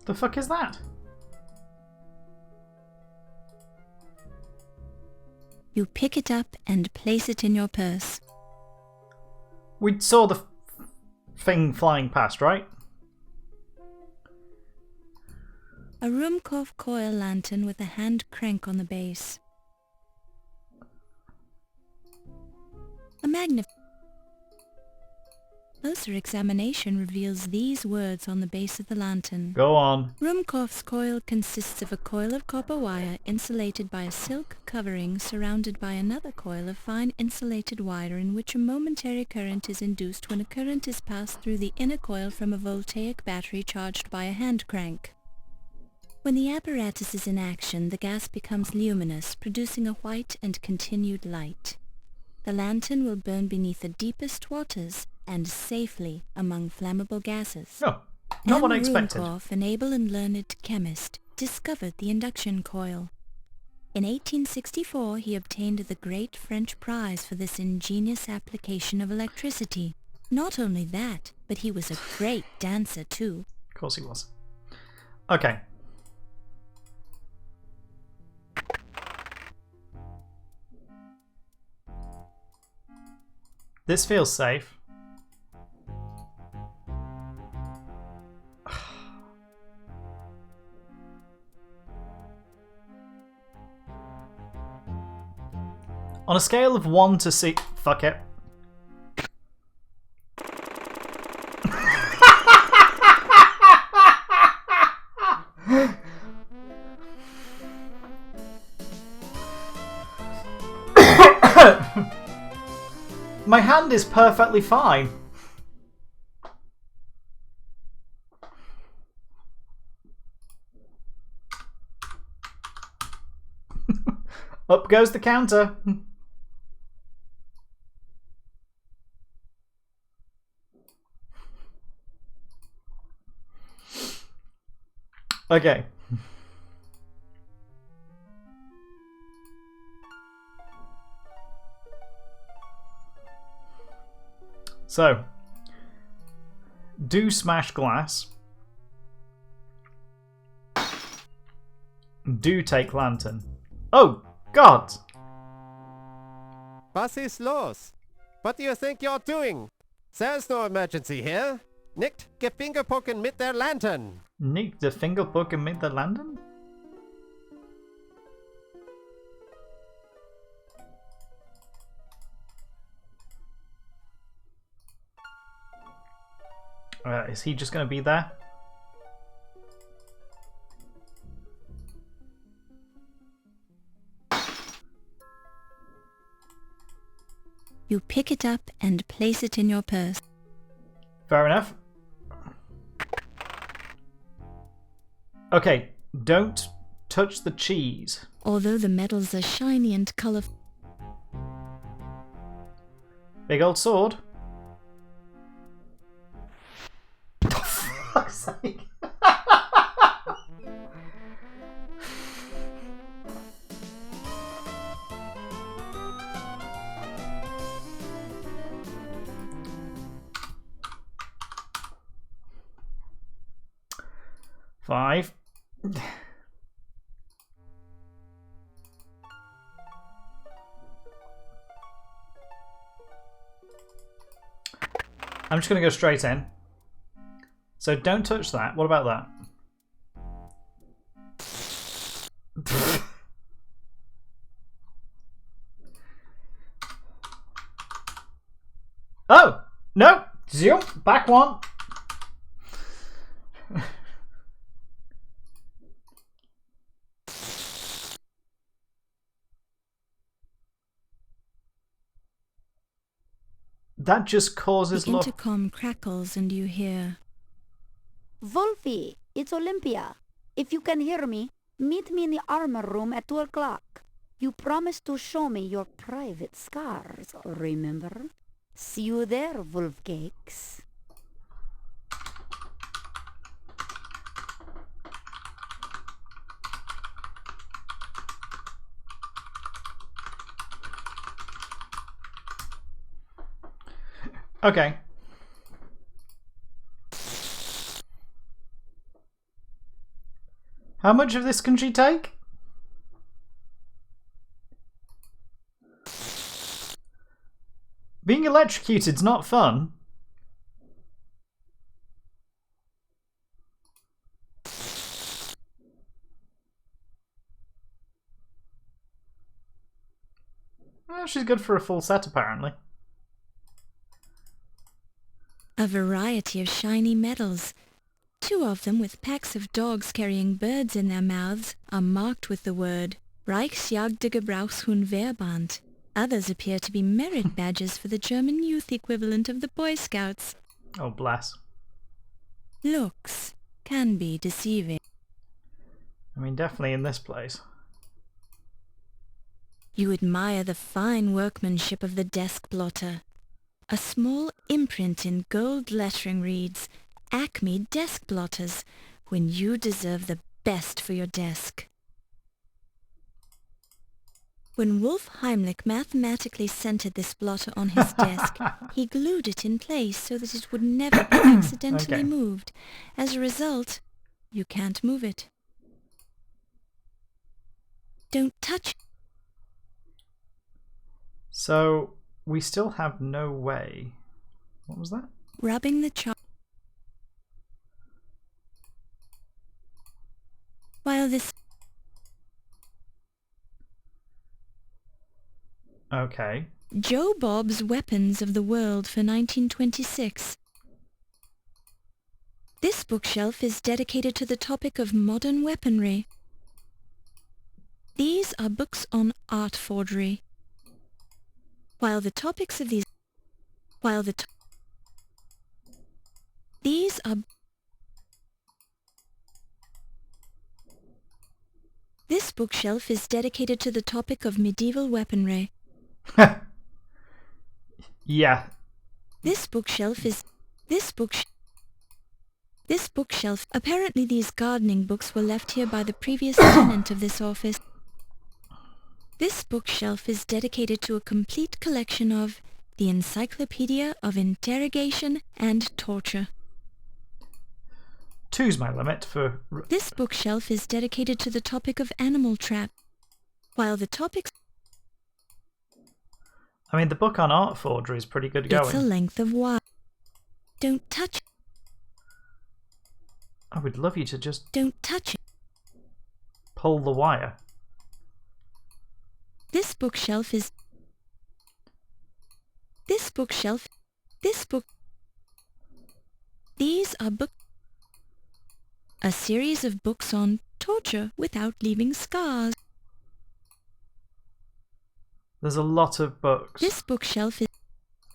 The fuck is that? You pick it up and place it in your purse. We saw the thing flying past, right? A Ruhmkorff coil lantern with a hand crank on the base. A closer examination reveals these words on the base of the lantern. Go on. Ruhmkorff's coil consists of a coil of copper wire insulated by a silk covering surrounded by another coil of fine insulated wire in which a momentary current is induced when a current is passed through the inner coil from a voltaic battery charged by a hand crank. When the apparatus is in action, the gas becomes luminous, producing a white and continued light. The lantern will burn beneath the deepest waters and safely among flammable gases. Oh, not what I expected. Ruhmkorff, an able and learned chemist, discovered the induction coil. In 1864, he obtained the Great French Prize for this ingenious application of electricity. Not only that, but he was a great dancer too. Of course he was. Okay. This feels safe. On a scale of 1 to 6... Fuck it. My hand is perfectly fine. Up goes the counter. Okay. So, do smash glass. Do take lantern. Oh, God! Was ist los? What do you think you're doing? There's no emergency here. Nicht gefingerpoken mit der Lantern. Nick the fingerpoken mit the lantern? Is he just going to be there? You pick it up and place it in your purse. Fair enough. Okay, don't touch the cheese. Although the metals are shiny and colorful. Big old sword. For fuck's sake. Five. I'm just going to go straight in. So don't touch that. What about that? Oh! No! Zoom! Back one! That just causes The intercom crackles and you hear... Wolfie, it's Olympia. If you can hear me, meet me in the armor room at 2 o'clock. You promised to show me your private scars, remember? See you there, Wolfcakes. Okay. How much of this can she take? Being electrocuted's not fun. Well, she's good for a full set, apparently. A variety of shiny medals. 2 of them, with packs of dogs carrying birds in their mouths, are marked with the word Reichsjagdgebrauchshundverband. Others appear to be merit badges for the German youth equivalent of the Boy Scouts. Oh, bless. Looks can be deceiving. I mean, definitely in this place. You admire the fine workmanship of the desk blotter. A small imprint in gold lettering reads, Acme Desk Blotters, when you deserve the best for your desk. When Wolf Heimlich mathematically centered this blotter on his desk, he glued it in place so that it would never be accidentally moved. As a result, you can't move it. Don't touch it. So, we still have no way. What was that? Rubbing the chart. While this... Okay. Joe Bob's Weapons of the World for 1926. This bookshelf is dedicated to the topic of modern weaponry. These are books on art forgery. While the topics of these... These are... This bookshelf is dedicated to the topic of medieval weaponry. Yeah. This bookshelf is... This bookshelf... Apparently these gardening books were left here by the previous tenant of this office. This bookshelf is dedicated to a complete collection of the Encyclopedia of Interrogation and Torture. 2's my limit for... This bookshelf is dedicated to the topic of animal trap. While the topics... I mean, the book on art forgery is pretty good going. It's a length of wire. Don't touch it. I would love you to just... Don't touch it. Pull the wire. This bookshelf is... This bookshelf... This book... These are book... A series of books on torture without leaving scars. There's a lot of books. This bookshelf is...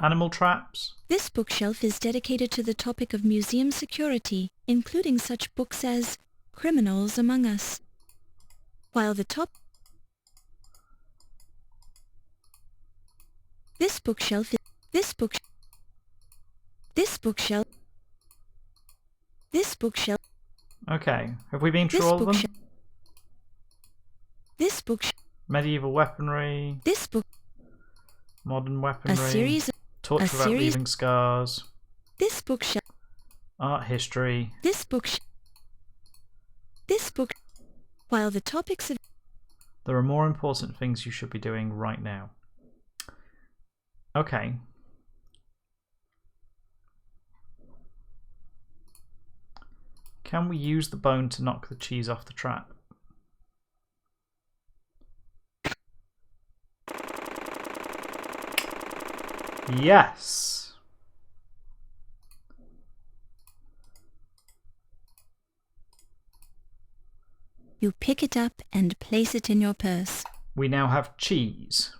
Animal traps. This bookshelf is dedicated to the topic of museum security, including such books as Criminals Among Us. While the top... This bookshelf is... This bookshelf... This bookshelf... Okay. Have we been through all of them? This bookshelf... Medieval weaponry. This book... Modern weaponry. A series of... Torture without leaving scars. This bookshelf... Art history. This bookshelf... This book... While the topics of... There are more important things you should be doing right now. Okay. Can we use the bone to knock the cheese off the trap? Yes! You pick it up and place it in your purse. We now have cheese.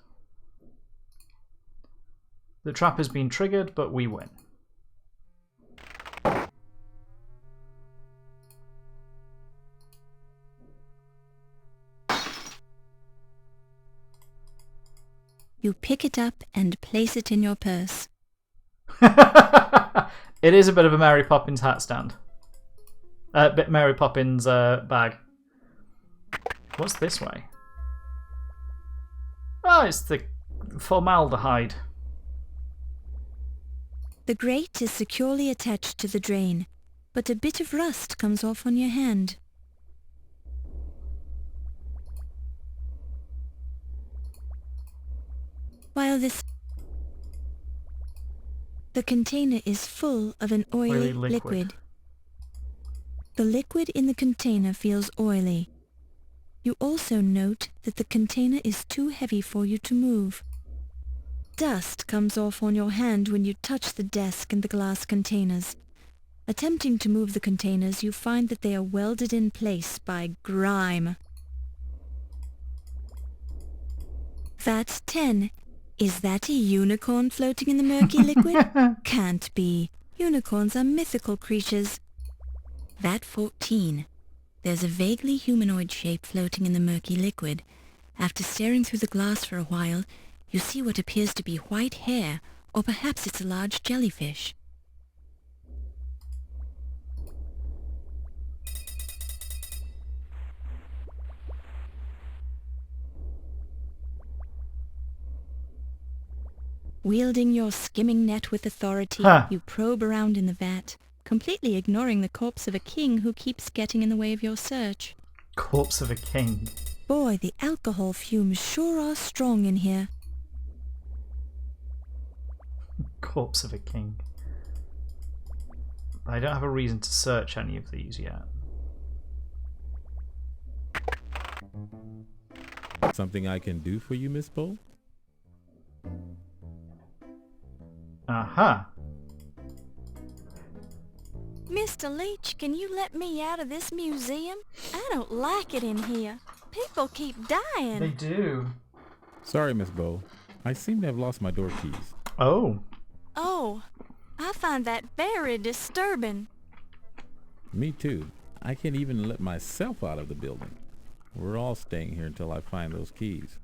The trap has been triggered, but we win. You pick it up and place it in your purse. It is a bit of a Mary Poppins hat stand. Bit Mary Poppins bag. What's this way? Oh, it's the formaldehyde. The grate is securely attached to the drain, but a bit of rust comes off on your hand. While the container is full of an oily liquid. The liquid in the container feels oily. You also note that the container is too heavy for you to move. Dust comes off on your hand when you touch the desk and the glass containers. Attempting to move the containers, you find that they are welded in place by grime. VAT 10. Is that a unicorn floating in the murky liquid? Can't be. Unicorns are mythical creatures. VAT 14. There's a vaguely humanoid shape floating in the murky liquid. After staring through the glass for a while, you see what appears to be white hair, or perhaps it's a large jellyfish. Wielding your skimming net with authority, you probe around in the vat, completely ignoring the corpse of a king who keeps getting in the way of your search. Corpse of a king. Boy, the alcohol fumes sure are strong in here. Corpse of a king. I don't have a reason to search any of these yet. Something I can do for you, Miss Bow? Aha. Mr. Leach, can you let me out of this museum? I don't like it in here. People keep dying. They do. Sorry, Miss Bow. I seem to have lost my door keys. Oh. Oh, I find that very disturbing. Me too. I can't even let myself out of the building. We're all staying here until I find those keys.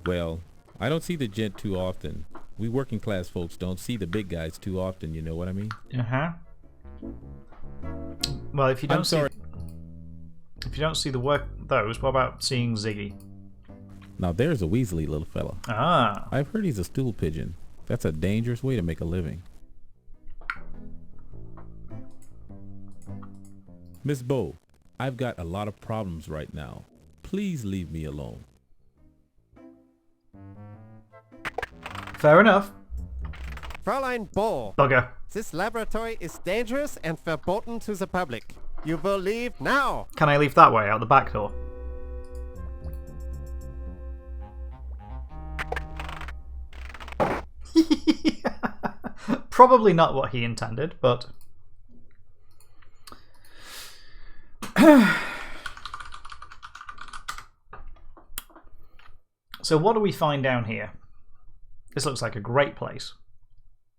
Well, I don't see the gent too often. We working class folks don't see the big guys too often, you know what I mean? Uh-huh. Well, if you don't see those, what about seeing Ziggy? Now there's a Weasley little fella. Ah. I've heard he's a stool pigeon. That's a dangerous way to make a living. Miss Bow, I've got a lot of problems right now. Please leave me alone. Fair enough. Fräulein Bow. Bugger. This laboratory is dangerous and verboten to the public. You will leave now. Can I leave that way, out the back door? Probably not what he intended, but... So what do we find down here? This looks like a great place.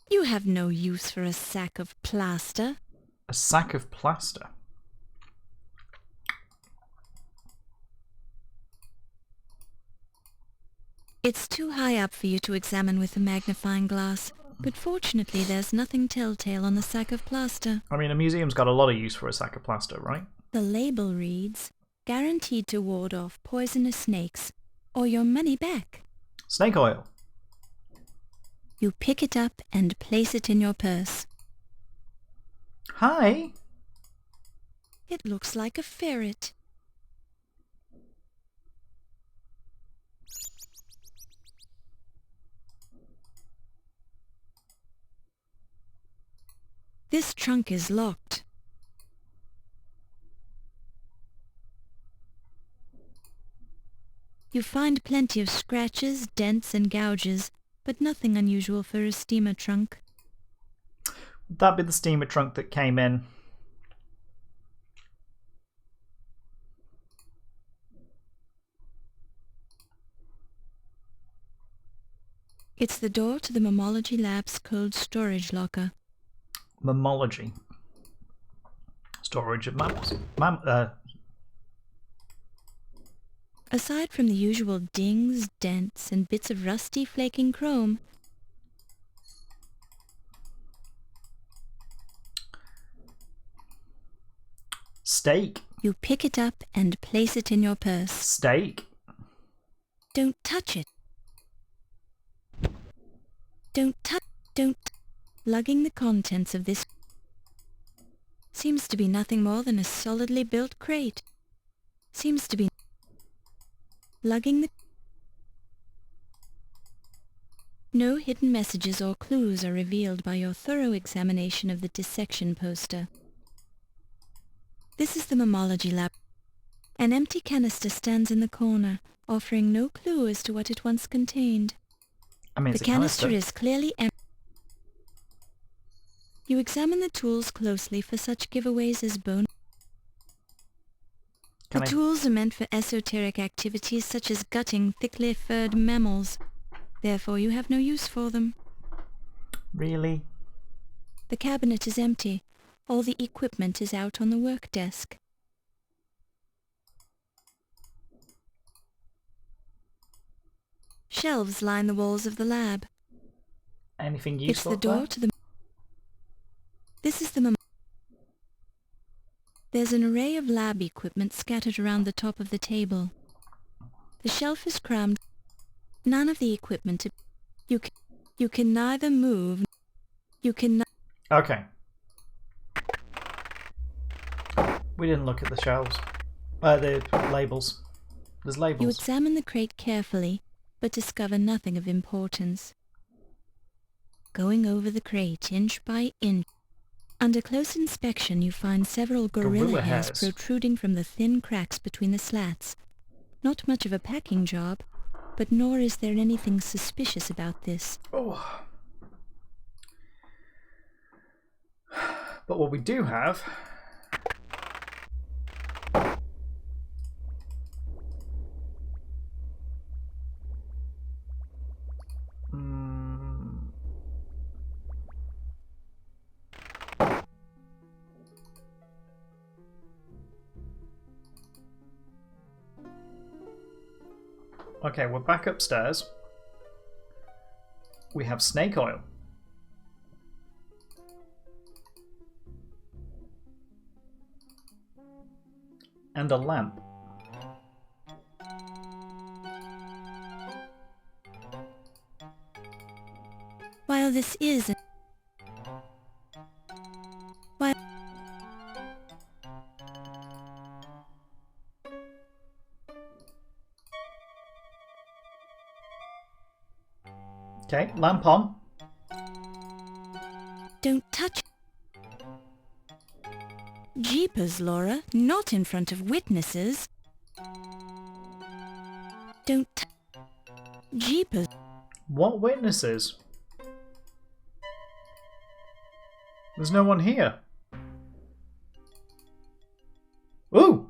You have no use for a sack of plaster. A sack of plaster? It's too high up for you to examine with a magnifying glass, but fortunately there's nothing telltale on the sack of plaster. I mean, a museum's got a lot of use for a sack of plaster, right? The label reads, "Guaranteed to ward off poisonous snakes, or your money back." Snake oil. You pick it up and place it in your purse. Hi. It looks like a ferret. This trunk is locked. You find plenty of scratches, dents, and gouges, but nothing unusual for a steamer trunk. Would that be the steamer trunk that came in? It's the door to the Mammology Lab's cold storage locker. Mammology. Storage of mammals. Aside from the usual dings, dents, and bits of rusty flaking chrome, Steak. You pick it up and place it in your purse. Steak. Don't touch it. Don't. Lugging the contents of this seems to be nothing more than a solidly built crate. Seems to be lugging the... No hidden messages or clues are revealed by your thorough examination of the dissection poster. This is the mammalogy lab. An empty canister stands in the corner, offering no clue as to what it once contained. I mean, The canister is clearly empty. You examine the tools closely for such giveaways as bone. The tools are meant for esoteric activities such as gutting thickly furred mammals. Therefore, you have no use for them. Really? The cabinet is empty. All the equipment is out on the work desk. Shelves line the walls of the lab. Anything It's useful? the door to the... This is the... There's an array of lab equipment scattered around the top of the table. The shelf is crammed. None of the equipment... You can neither move... You can... Okay. We didn't look at the shelves. The labels. There's labels. You examine the crate carefully, but discover nothing of importance. Going over the crate inch by inch, under close inspection you find several gorilla hairs protruding from the thin cracks between the slats. Not much of a packing job, but nor is there anything suspicious about this. Oh. But what we do have... Okay, we're back upstairs. We have snake oil. And a lamp. While this is... Okay, lamp on. Don't touch... Jeepers, Laura, not in front of witnesses. Don't... Jeepers... What witnesses? There's no one here. Ooh!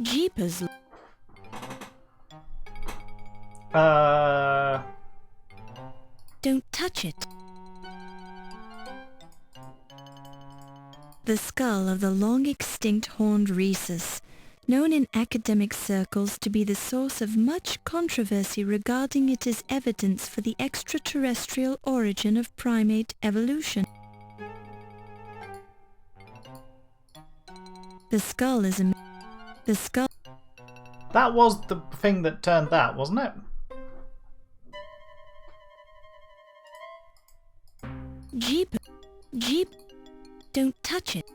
Jeepers... Don't touch it. The skull of the long-extinct horned rhesus, known in academic circles to be the source of much controversy regarding it as evidence for the extraterrestrial origin of primate evolution. The skull is a... The skull... That was the thing that turned that, wasn't it? Jeep... Don't touch it.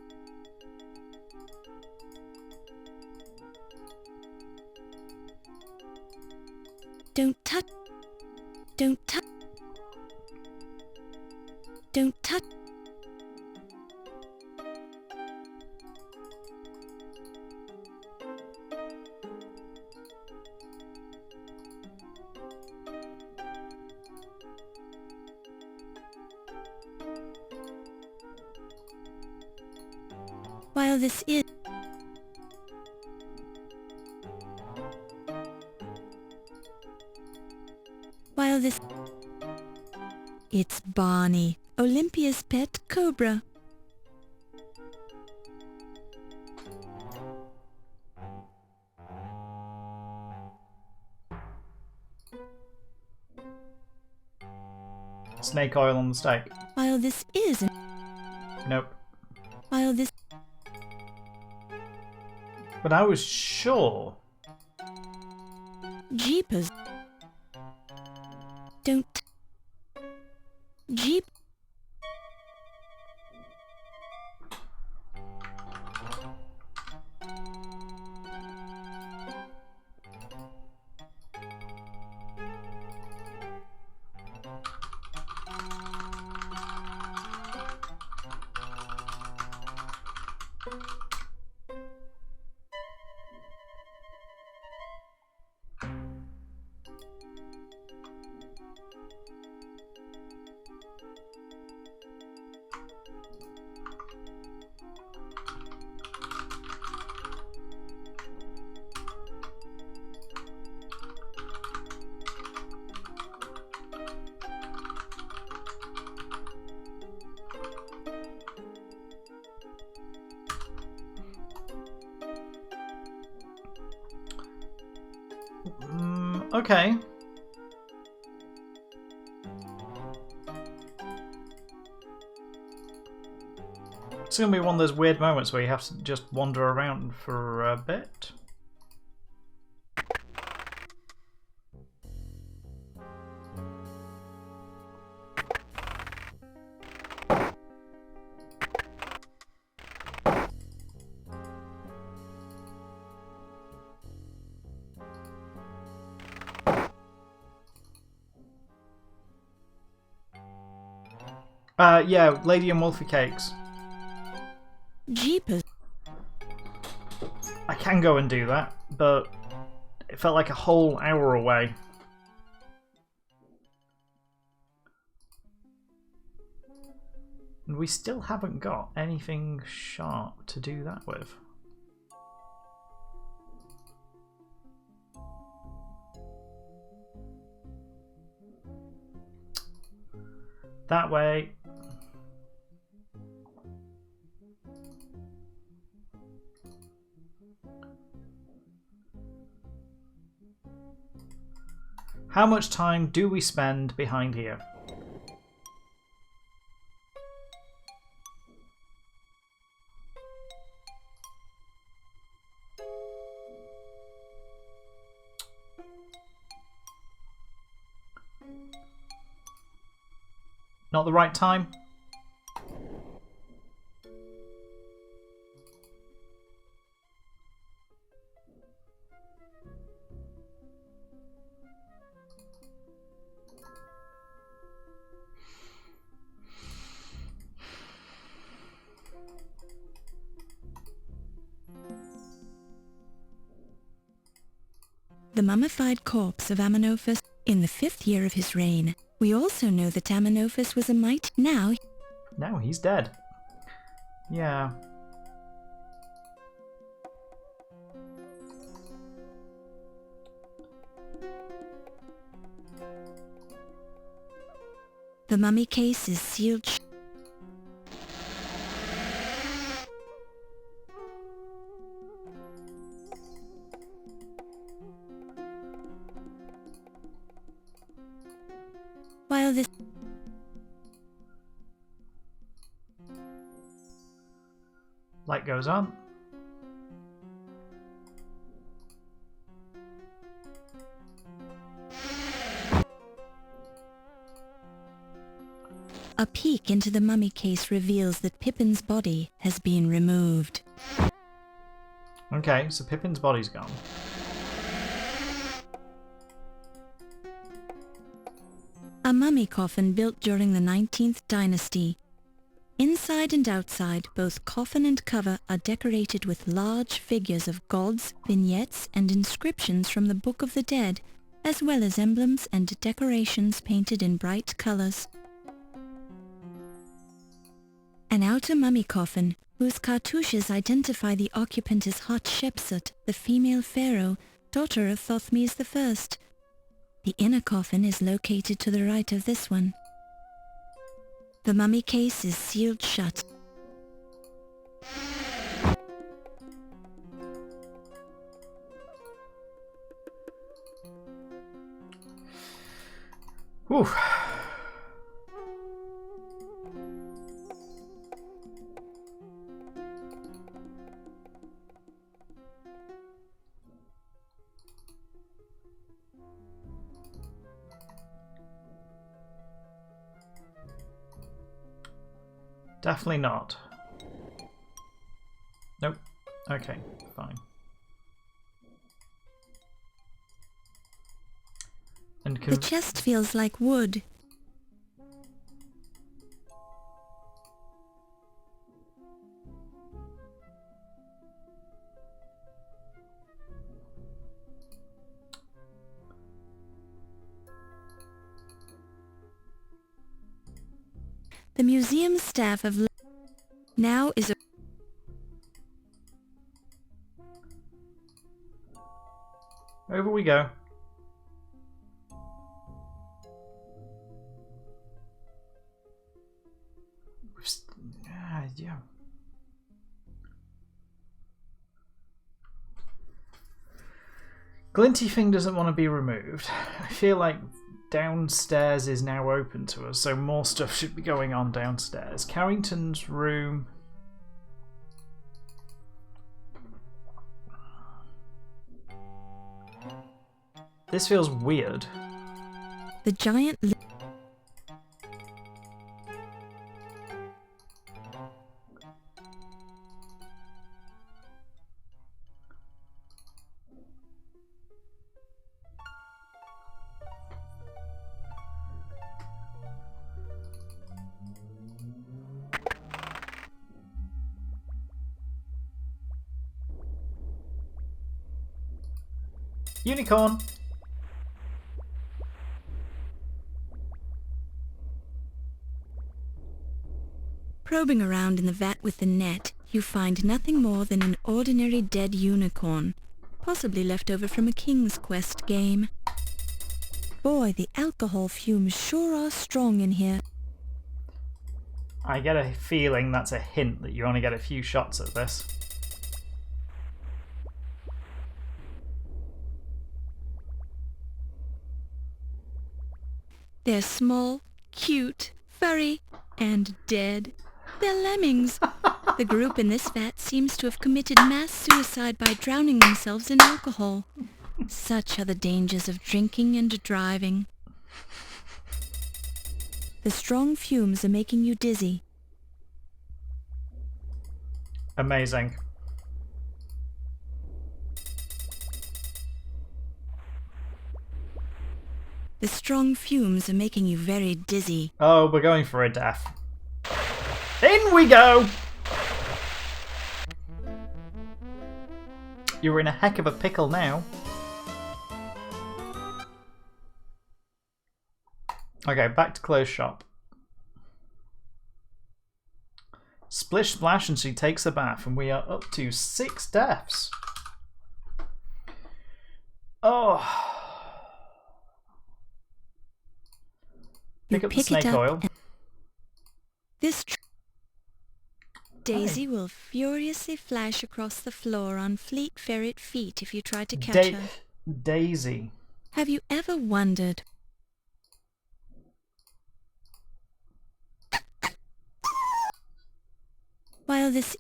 Don't touch... Don't touch... Don't touch... While this is... While this... It's Barney, Olympia's pet cobra. Snake oil on the steak. While this is Nope. while this But I was sure. Jeepers. Don't. Jeep. Okay. It's going to be one of those weird moments where you have to just wander around for a bit. Yeah, Lady and Wolfie Cakes. Jeepers. I can go and do that, but it felt like a whole hour away. And we still haven't got anything sharp to do that with. That way. How much time do we spend behind here? Not the right time? The mummified corpse of Amenophis in the 5th year of his reign. We also know that Amenophis was a might. Now he's dead. Yeah. the mummy case is sealed while this light goes on. A peek into the mummy case reveals that Pippin's body has been removed. Okay, so Pippin's body's gone. A mummy coffin built during the 19th dynasty. Inside and outside, both coffin and cover are decorated with large figures of gods, vignettes, and inscriptions from the Book of the Dead, as well as emblems and decorations painted in bright colors. An outer mummy coffin, whose cartouches identify the occupant as Hatshepsut, the female pharaoh, daughter of Thothmes I. The inner coffin is located to the right of this one. The mummy case is sealed shut. Whew. Definitely not. Nope. Okay, fine. And The chest feels like wood. The museum staff have now is a over we go. Yeah. Glinty Thing doesn't want to be removed. I feel like downstairs is now open to us, so more stuff should be going on downstairs. Carrington's room. This feels weird. the giant Unicorn! Probing around in the vat with the net, you find nothing more than an ordinary dead unicorn, possibly left over from a King's Quest game. Boy, the alcohol fumes sure are strong in here. I get a feeling that's a hint that you only get a few shots at this. They're small, cute, furry, and dead. They're lemmings. The group in this vat seems to have committed mass suicide by drowning themselves in alcohol. Such are the dangers of drinking and driving. The strong fumes are making you dizzy. Amazing. The strong fumes are making you very dizzy. Oh, we're going for a death. In we go! You're in a heck of a pickle now. Okay, back to close shop. Splish splash and she takes a bath, and we are up to 6 deaths. Oh. Pick up the snake oil. This Daisy will furiously flash across the floor on fleet ferret feet if you try to catch her. Daisy. Have you ever wondered while this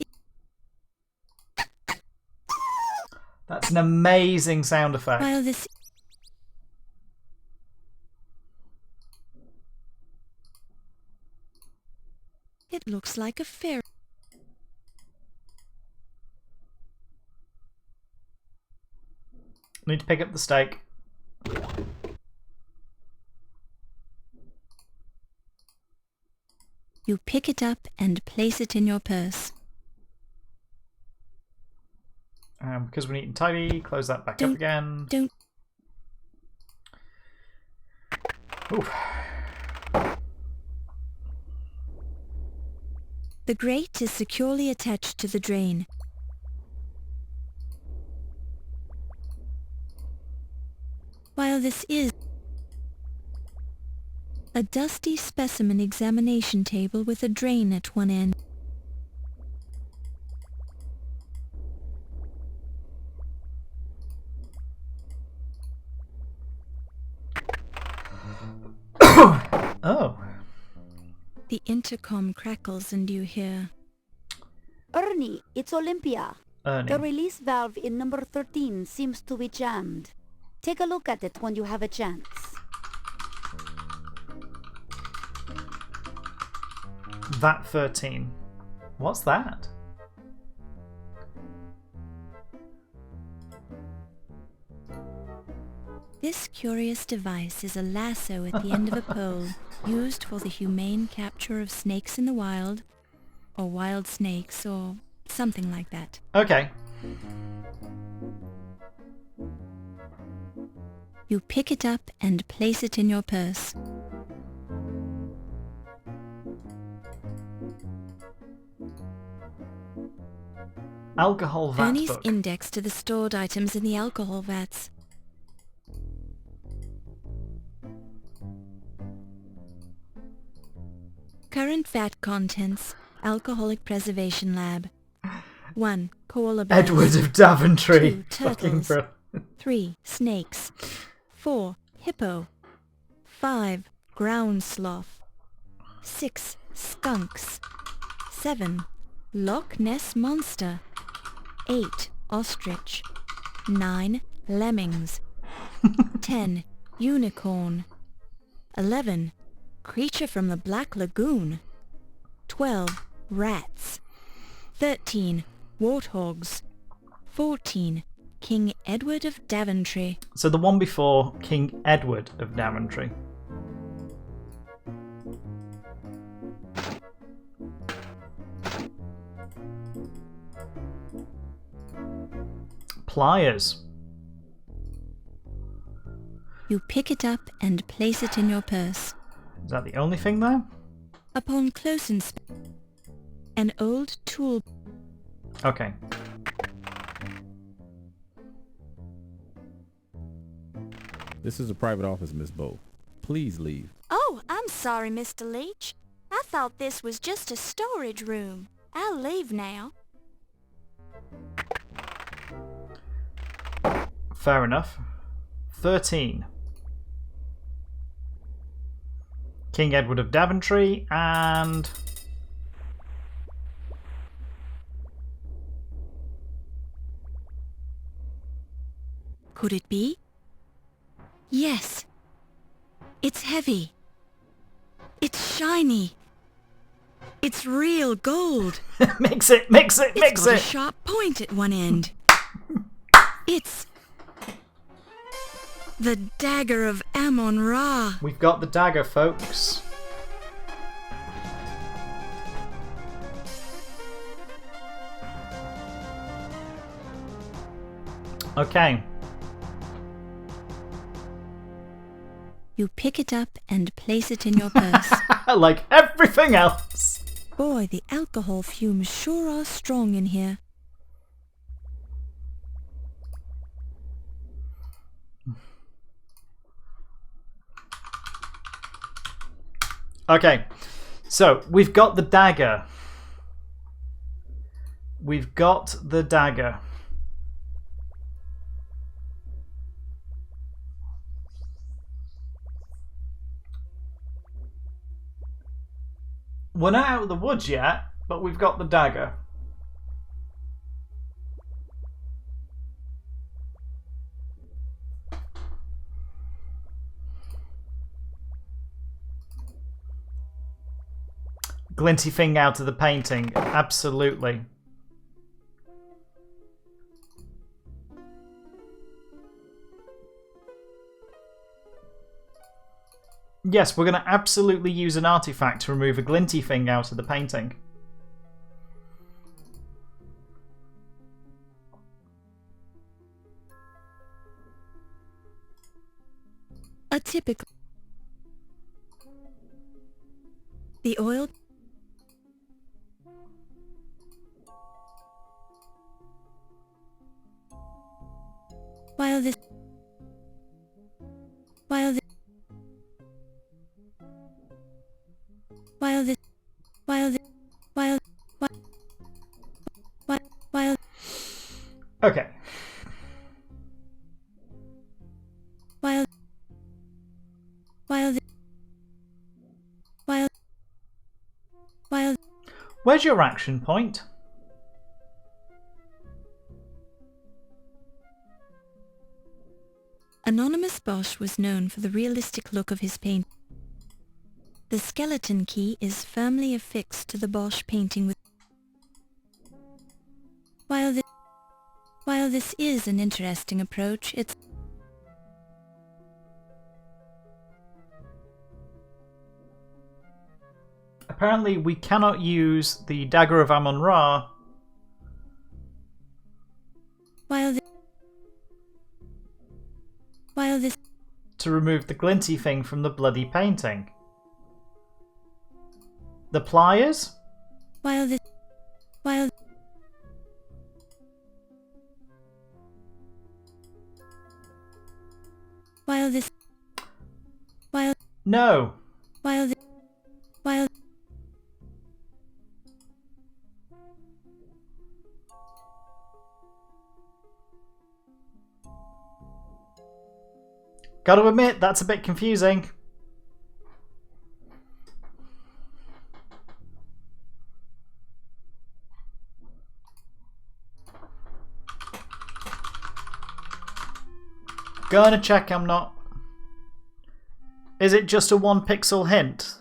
That's an amazing sound effect. while this it looks like a fairy. Need to pick up the steak. You pick it up and place it in your purse. Because we're neat and tidy, close that back up again. Don't. Oof. The grate is securely attached to the drain. While this is a dusty specimen examination table with a drain at one end. Oh. The intercom crackles and you hear, Ernie, it's Olympia. Ernie. The release valve in number 13 seems to be jammed. Take a look at it when you have a chance. VAT 13. What's that? This curious device is a lasso at the end of a pole, used for the humane capture of snakes in the wild, or wild snakes, or something like that. Okay. You pick it up and place it in your purse. Alcohol VAT Ernie's book. index to the stored items in the alcohol vats. Current VAT contents, Alcoholic Preservation Lab. 1. Koala bears. Edward of Daventry. 2. Fucking Turtles. brilliant. 3. Snakes. 4. Hippo. 5. Ground sloth. 6. Skunks. 7. Loch Ness Monster. 8. Ostrich. 9. Lemmings. 10. Unicorn. 11. Creature from the Black Lagoon. 12. Rats. 13. Warthogs. 14. King Edward of Daventry. So the one before King Edward of Daventry. Pliers. You pick it up and place it in your purse. Is that the only thing there? Upon close inspection, an old tool. Okay. This is a private office, Miss Bow. Please leave. Oh, I'm sorry, Mr. Leach. I thought this was just a storage room. I'll leave now. Fair enough. 13. King Edward of Daventry and... Could it be? Yes. It's heavy. It's shiny. It's real gold. Mix it, mix it, mix It's got a it! sharp point at one end. It's the Dagger of Amon Ra. We've got the dagger, folks. Okay. You pick it up and place it in your purse. Like everything else. Boy, the alcohol fumes sure are strong in here. Okay, so we've got the dagger. We've got the dagger. We're not out of the woods yet, but we've got the dagger. Glinty thing out of the painting, absolutely. Yes, we're going to absolutely use an artifact to remove a glinty thing out of the painting. A typical... The oil... While this... While this... While this... While this... While... While... Okay. While... While... While... While... Where's your action point? Anonymous Bosch was known for the realistic look of his paint. The skeleton key is firmly affixed to the Bosch painting with... While this is an interesting approach, it's... Apparently we cannot use the Dagger of Amon Ra. While this... To remove the glinty thing from the bloody painting. The pliers? While this... No. Gotta admit, that's a bit confusing. Gonna check I'm not... Is it just a 1 pixel hint?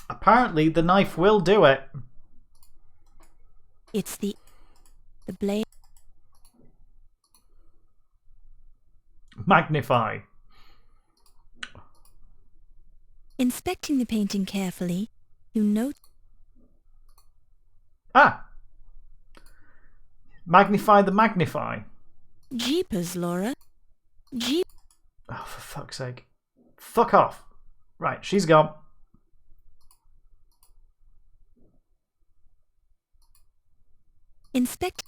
Apparently, the knife will do it. It's the blade. Magnify. Inspecting the painting carefully, you note... Ah! Magnify the magnify. Jeepers, Laura. Oh, for fuck's sake. Fuck off. Right, she's gone. Inspect.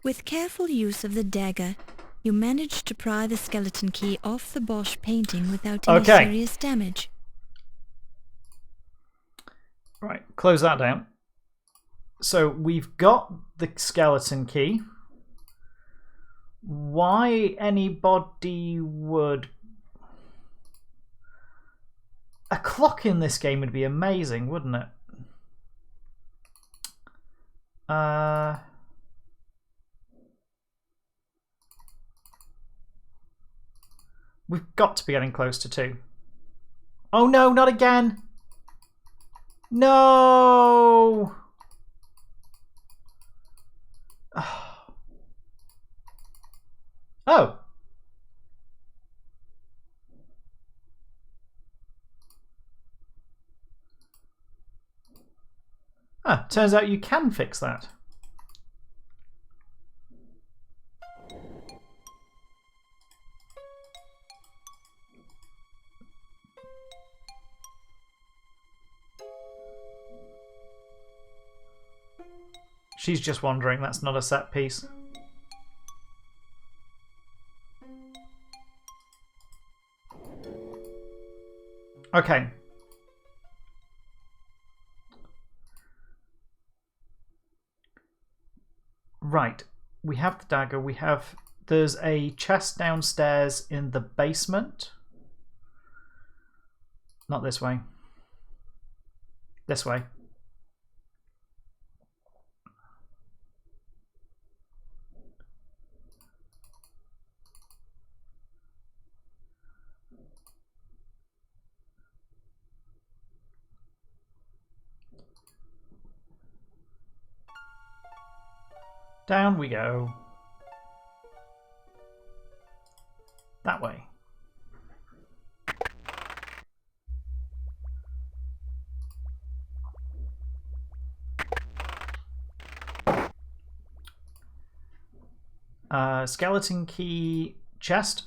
With careful use of the dagger, you manage to pry the skeleton key off the Bosch painting without any serious damage. Right, close that down. So we've got the skeleton key. Why anybody would... A clock in this game would be amazing, wouldn't it? We've got to be getting close to 2. Oh no, not again! No! Oh! Ah, turns out you can fix that. She's just wondering that's not a set piece. Okay. Right. We have the dagger. There's a chest downstairs in the basement. Not this way. This way. Down we go. That way. Skeleton key chest.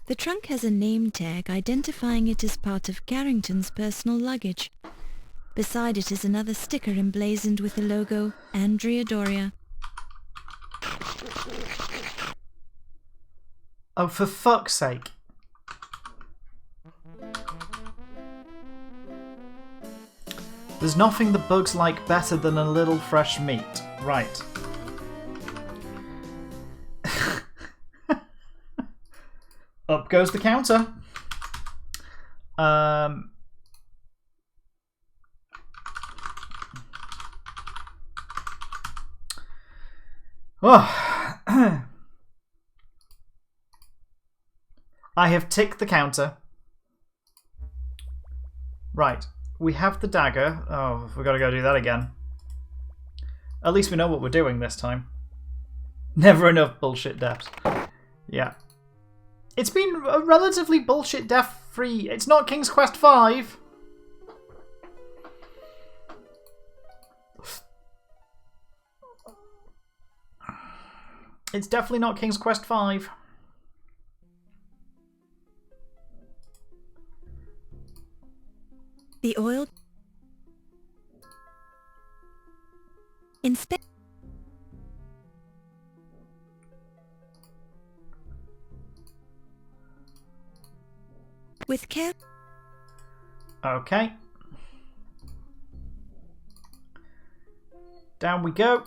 The trunk has a name tag identifying it as part of Carrington's personal luggage. Beside it is another sticker emblazoned with the logo Andrea Doria. Oh, for fuck's sake. There's nothing the bugs like better than a little fresh meat. Right. Up goes the counter. Oh. I have ticked the counter. Right. We have the dagger. Oh, we've got to go do that again. At least we know what we're doing this time. Never enough bullshit deaths. Yeah. It's been a relatively bullshit death-free... It's not King's Quest V. It's definitely not King's Quest V. The oil... Inspect... With care... Okay. Down we go.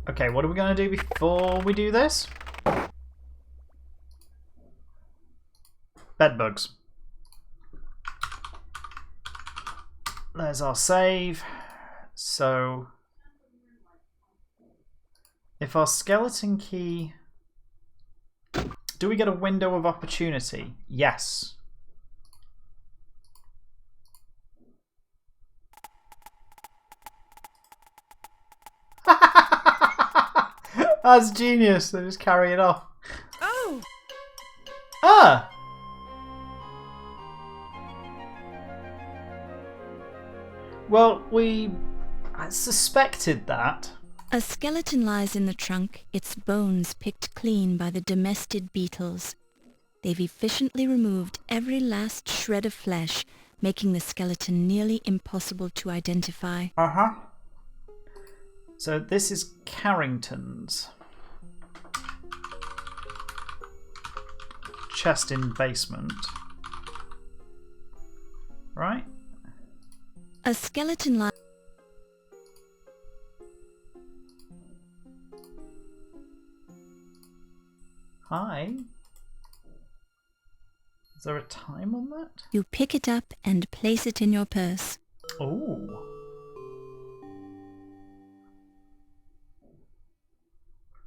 Okay, what are we going to do before we do this? Bedbugs. There's our save. So, if our skeleton key... Do we get a window of opportunity? Yes. That's genius. They just carry it off. Oh! Ah! Well, we suspected that. A skeleton lies in the trunk, its bones picked clean by the domestic beetles. They've efficiently removed every last shred of flesh, making the skeleton nearly impossible to identify. Uh-huh. So this is Carrington's. Chest in basement. Right? A skeleton lies... Hi. Is there a time on that? You pick it up and place it in your purse. Oh.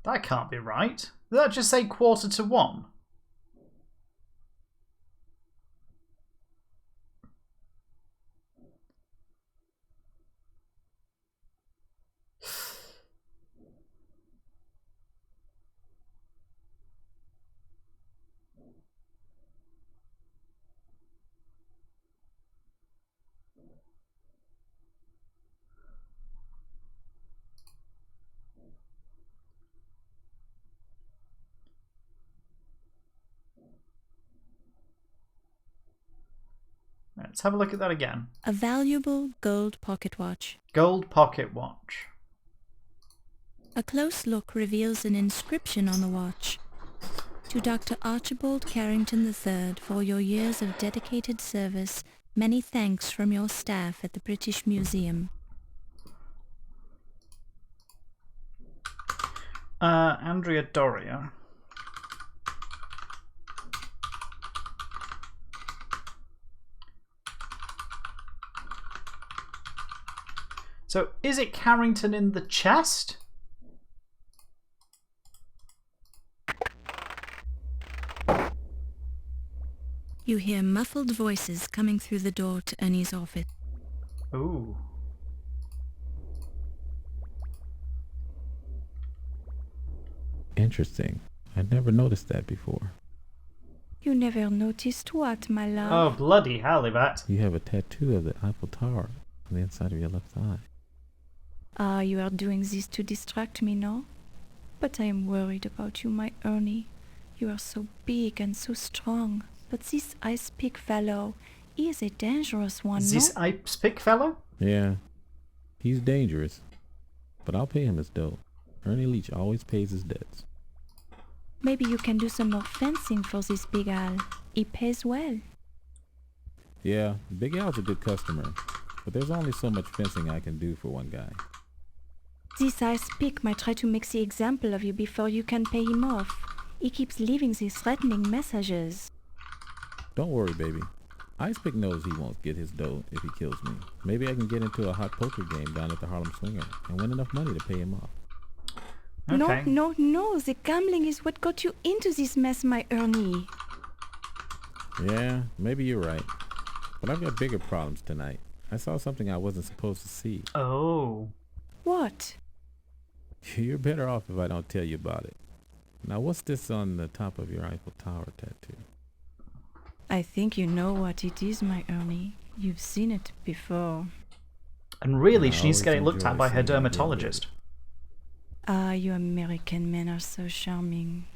That can't be right. Did that just say 1:45? Let's have a look at that again. A valuable gold pocket watch. Gold pocket watch. A close look reveals an inscription on the watch. To Dr. Archibald Carrington III for your years of dedicated service, many thanks from your staff at the British Museum. Andrea Doria. So, is it Carrington in the chest? You hear muffled voices coming through the door to Ernie's office. Ooh. Interesting. I'd never noticed that before. You never noticed what, my love? Oh, bloody hell, Yvette. You have a tattoo of the Eiffel Tower on the inside of your left eye. Ah, you are doing this to distract me, no? But I am worried about you, my Ernie. You are so big and so strong. But this ice pick fellow, he is a dangerous one, This no? ice pick fellow? Yeah, he's dangerous. But I'll pay him his dough. Ernie Leach always pays his debts. Maybe you can do some more fencing for this Big Al. He pays well. Yeah, Big Al's a good customer. But there's only so much fencing I can do for one guy. This ice pick might try to make the example of you before you can pay him off. He keeps leaving these threatening messages. Don't worry, baby. Icepick knows he won't get his dough if he kills me. Maybe I can get into a hot poker game down at the Harlem Swinger and win enough money to pay him off. Okay. No. The gambling is what got you into this mess, my Ernie. Yeah, maybe you're right. But I've got bigger problems tonight. I saw something I wasn't supposed to see. Oh. What? You're better off if I don't tell you about it. Now, what's this on the top of your Eiffel Tower tattoo? I think you know what it is, my Ernie. You've seen it before. And really, I she needs to get it always looked at enjoy by her seeing you get dermatologist. Ah, you American men are so charming.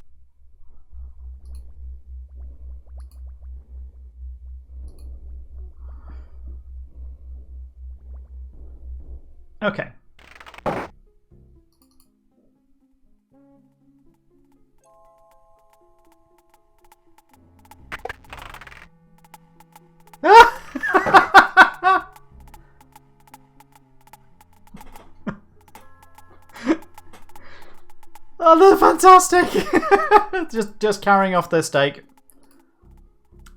Okay. Oh, they're fantastic! just carrying off their steak.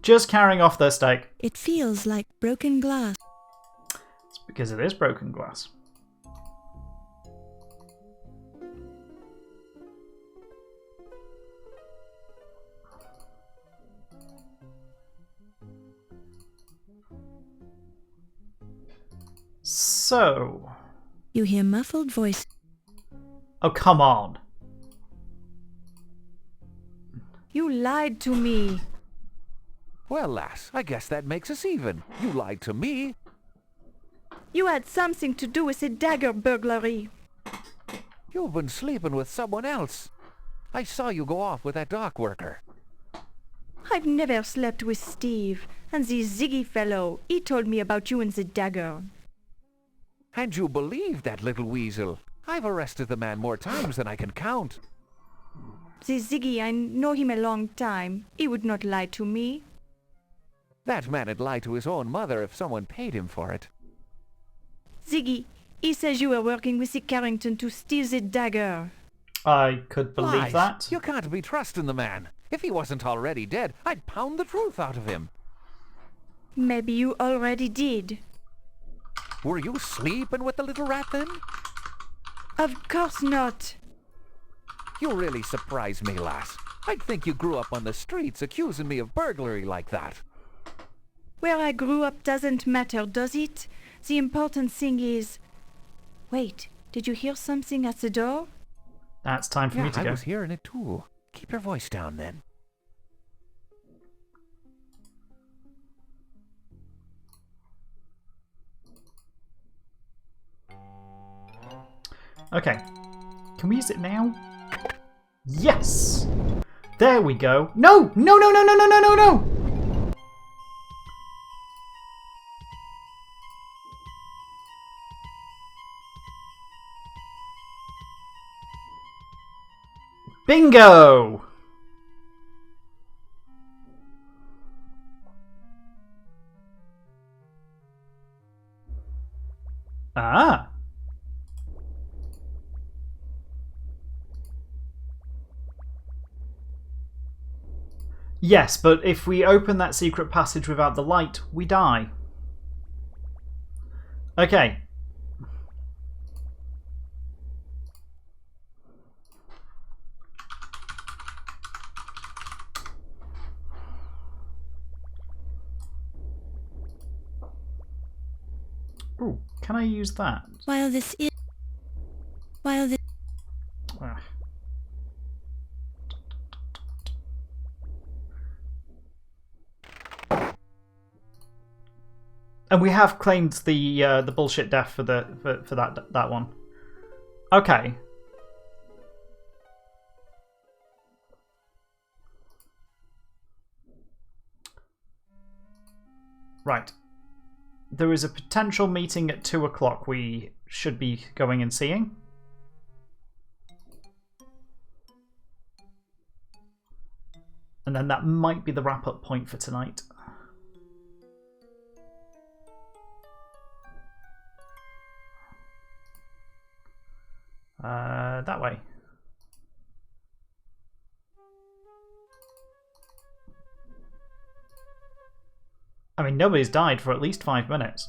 Just carrying off their steak. It feels like broken glass. It's because it is broken glass. So... You hear muffled voice. Oh, come on. You lied to me. Well, lass, I guess that makes us even. You lied to me. You had something to do with the Dagger burglary. You've been sleeping with someone else. I saw you go off with that dock worker. I've never slept with Steve, and this Ziggy fellow, he told me about you and the Dagger. And you believed that little weasel. I've arrested the man more times than I can count. The Ziggy, I know him a long time. He would not lie to me. That man'd lie to his own mother if someone paid him for it. Ziggy, he says you were working with the Carrington to steal the Dagger. I could believe Lies. that. You can't be trusting the man. If he wasn't already dead, I'd pound the truth out of him. Maybe you already did. Were you sleeping with the little rat then? Of course not. You really surprise me, lass. I'd think you grew up on the streets accusing me of burglary like that. Where I grew up doesn't matter, does it? The important thing is... Wait, did you hear something at the door? That's time for me to go. I was hearing it too. Keep your voice down then. Okay. Can we use it now? Yes! There we go. No! No, no, no, no, no, no, no, no! Bingo! Ah! Yes, but if we open that secret passage without the light, we die. Okay. Ooh, can I use that? While this... Ah. And we have claimed the bullshit death for that one. Okay. Right. There is a potential meeting at 2 o'clock we should be going and seeing. And then that might be the wrap-up point for tonight. That way. I mean, nobody's died for at least 5 minutes.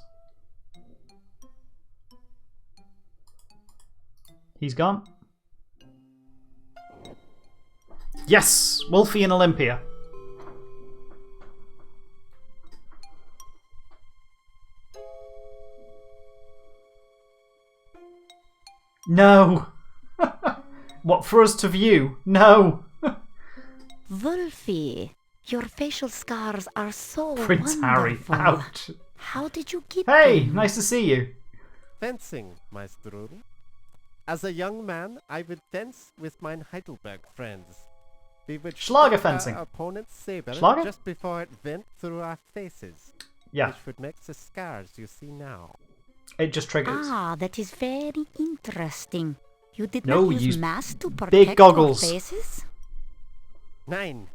He's gone. Yes! Wolfie and Olympia. No! What, for us to view? No! Wolfie, your facial scars are so Prince wonderful. Harry, ouch. How did you get Hey, them? nice to see you. Fencing, my strudel. As a young man, I would fence with mine Heidelberg friends. We would Schlager shoot our fencing. opponent's saber Schlager? just before it went through our faces. Yeah. Which would make the scars you see now. It just triggers. Ah, that is very interesting. You did No, not use use masks to protect big goggles. your faces? 9.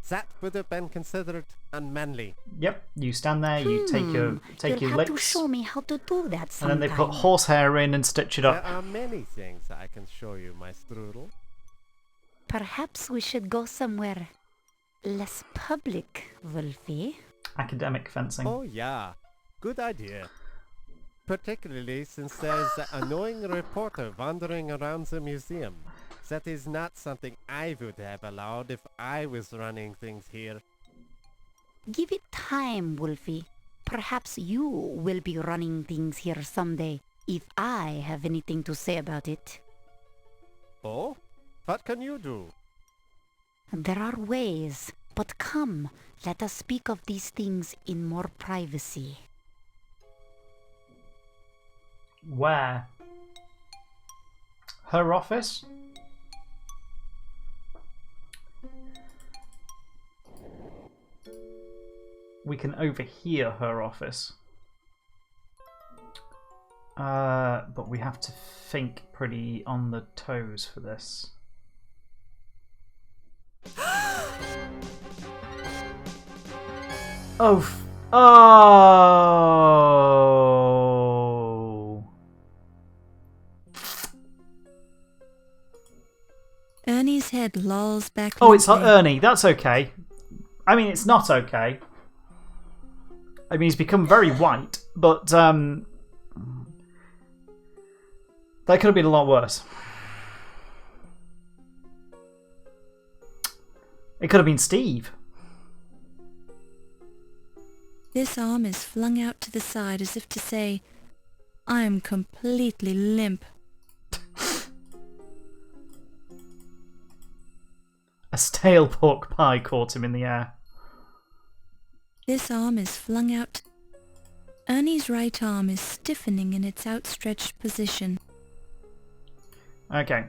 That would have been considered unmanly. Yep, you stand there, you take your You'll have to licks, show me how to do that and sometime. then they put horsehair in and stitch it There up. are many things I can show you, my strudel. Perhaps we should go somewhere less public, Wolfie. Academic fencing. Oh yeah, good idea. Particularly since there's an annoying reporter wandering around the museum. That is not something I would have allowed if I was running things here. Give it time, Wolfie. Perhaps you will be running things here someday, if I have anything to say about it. Oh? What can you do? There are ways, but come, let us speak of these things in more privacy. Where? Her office? We can overhear her office. But we have to think pretty on the toes for this. Oh! Ernie's head lolls back. Oh, it's limply. Ernie. That's okay. I mean, it's not okay. I mean, he's become very white, but that could have been a lot worse. It could have been Steve. This arm is flung out to the side as if to say, I'm completely limp. A stale pork pie caught him in the air. This arm is flung out. Ernie's right arm is stiffening in its outstretched position. Okay.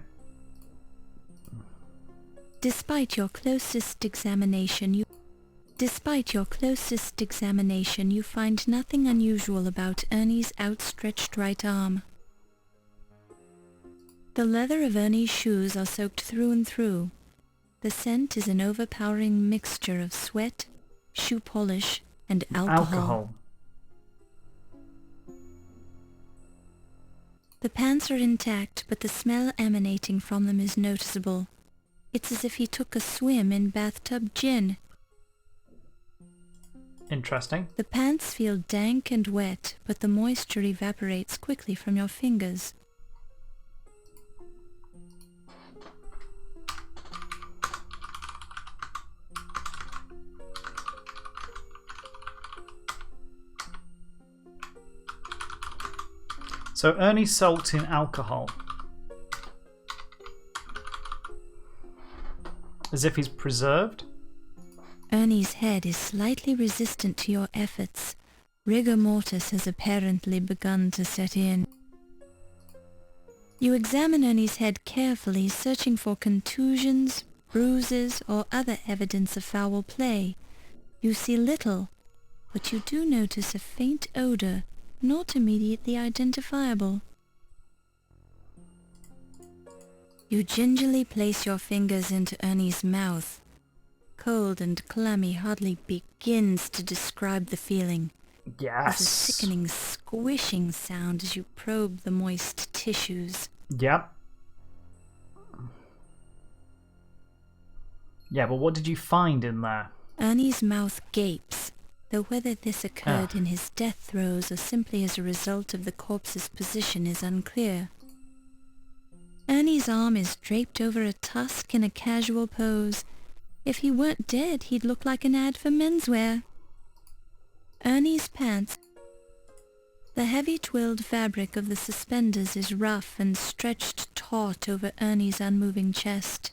Despite your closest examination, you find nothing unusual about Ernie's outstretched right arm. The leather of Ernie's shoes are soaked through and through. The scent is an overpowering mixture of sweat, shoe polish, and alcohol. The pants are intact, but the smell emanating from them is noticeable. It's as if he took a swim in bathtub gin. Interesting. The pants feel dank and wet, but the moisture evaporates quickly from your fingers. So Ernie soaked in alcohol. As if he's preserved? Ernie's head is slightly resistant to your efforts. Rigor mortis has apparently begun to set in. You examine Ernie's head carefully, searching for contusions, bruises, or other evidence of foul play. You see little, but you do notice a faint odor, not immediately identifiable. You gingerly place your fingers into Ernie's mouth. Cold and clammy hardly begins to describe the feeling. Yes. There's a sickening squishing sound as you probe the moist tissues. Yep. Yeah, but what did you find in there? Ernie's mouth gapes, though whether this occurred in his death throes or simply as a result of the corpse's position is unclear. Ernie's arm is draped over a tusk in a casual pose. If he weren't dead, he'd look like an ad for menswear. Ernie's pants. The heavy twilled fabric of the suspenders is rough and stretched taut over Ernie's unmoving chest.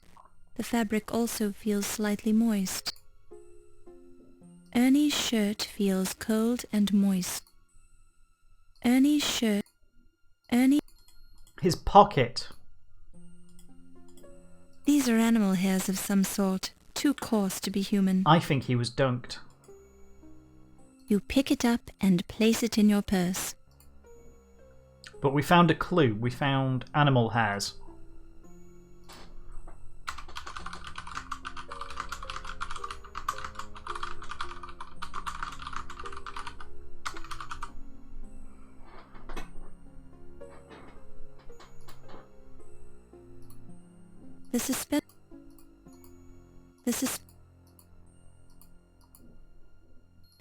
The fabric also feels slightly moist. Ernie's shirt feels cold and moist. Ernie's shirt... His pocket. These are animal hairs of some sort, too coarse to be human. I think he was dunked. You pick it up and place it in your purse. But we found a clue. We found animal hairs.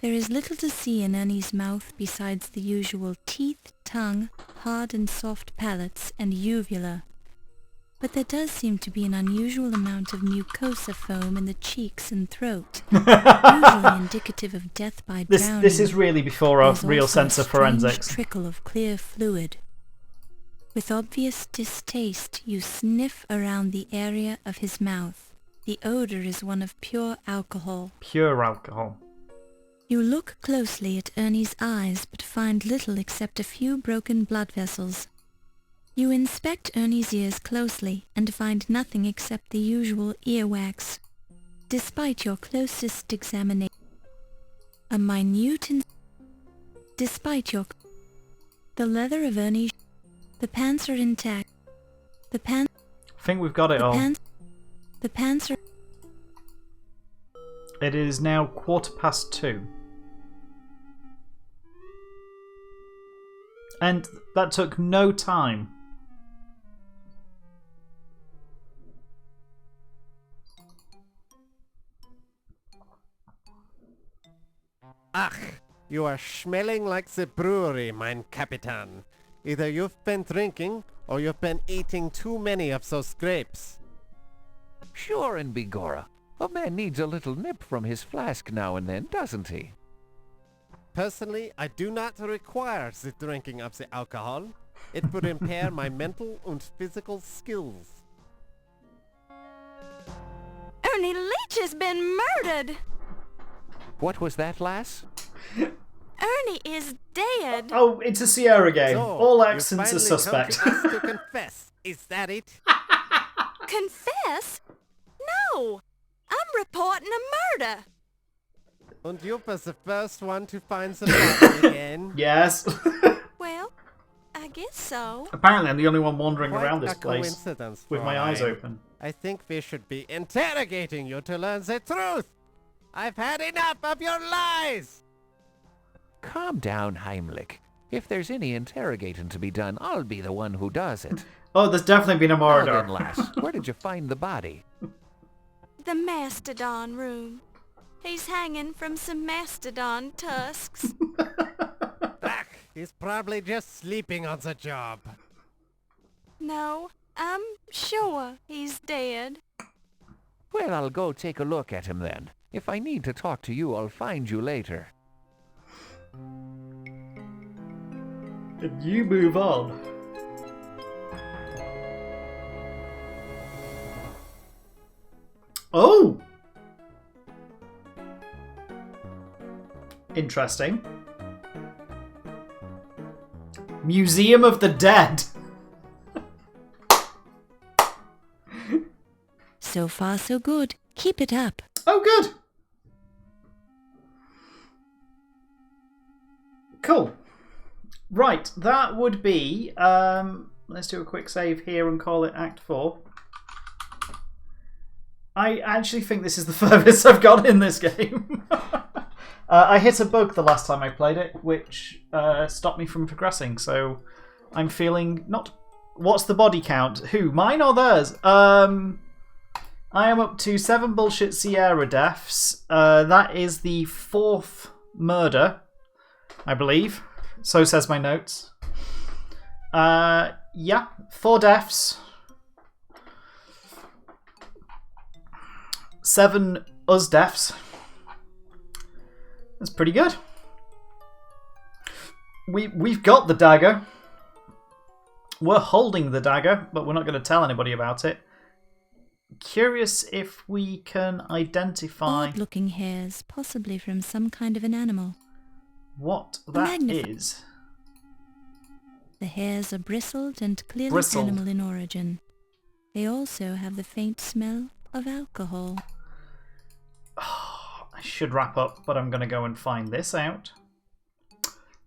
There is little to see in Ernie's mouth besides the usual teeth, tongue, hard and soft palates, and uvula. But there does seem to be an unusual amount of mucosa foam in the cheeks and throat, usually indicative of death by drowning. This is really before our There's real also sense of a strange forensics. trickle of clear fluid. With obvious distaste, you sniff around the area of his mouth. The odor is one of pure alcohol. Pure alcohol. You look closely at Ernie's eyes, but find little except a few broken blood vessels. You inspect Ernie's ears closely and find nothing except the usual earwax. Despite your closest examination, the leather of Ernie's... The pants are intact. I think we've got it all. The pants are... It is now 2:15. And that took no time. Ach, you are smelling like the brewery, mein Capitan. Either you've been drinking, or you've been eating too many of those grapes. Sure and begorra. A man needs a little nip from his flask now and then, doesn't he? Personally, I do not require the drinking of the alcohol. It would impair my mental and physical skills. Ernie Leach has been murdered! What was that, lass? Ernie is dead! Oh, it's a Sierra game. So, All accents are you finally suspect. come to us to confess. Is that it? Confess? No! I'm reporting a murder! And you was the first one to find the body again? Yes. Well, I guess so. Apparently I'm the only one wandering Quite around this a place coincidence, with my eyes Fräulein. open. I think we should be interrogating you to learn the truth. I've had enough of your lies. Calm down, Heimlich. If there's any interrogating to be done, I'll be the one who does it. Oh, there's definitely been a Now murder. then, lass, where did you find the body? The mastodon room. He's hanging from some mastodon tusks. Ach, he's probably just sleeping on the job. No, I'm sure he's dead. Well, I'll go take a look at him then. If I need to talk to you, I'll find you later. And you move on. Oh! Interesting. Museum of the Dead. So far, so good. Keep it up. Oh, good. Cool. Right, that would be... let's do a quick save here and call it Act 4. I actually think this is the furthest I've got in this game. I hit a bug the last time I played it, which stopped me from progressing, so I'm feeling not... What's the body count? Who? Mine or theirs? I am up to 7 bullshit Sierra deaths. That is the 4th murder, I believe. So says my notes. Yeah, 4 deaths. 7 us deaths. That's pretty good. We've got the dagger. We're holding the dagger, but we're not going to tell anybody about it. Curious if we can identify... Odd-looking hairs, possibly from some kind of an animal. What that is. The hairs are bristled and clearly Bristled. animal in origin. They also have the faint smell of alcohol. Oh, I should wrap up, but I'm going to go and find this out.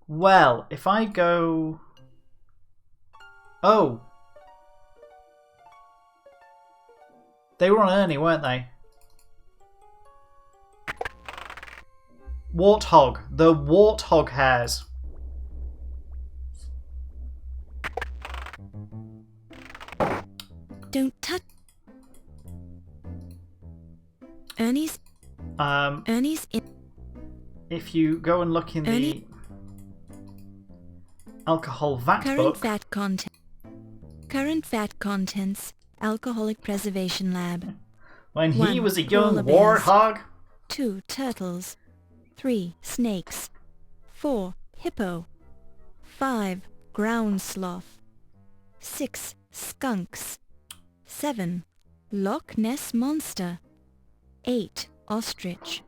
Well, if I go... Oh. They were on Ernie, weren't they? Warthog. The warthog hairs. Don't touch... Ernie's in... If you go and look in the alcohol vat book... Current fat contents, Alcoholic Preservation Lab. When he 1 was a young koala bears, warthog. 2 turtles. 3 snakes. 4 hippo. 5 ground sloth. 6 skunks. 7 Loch Ness monster. 8 ostrich.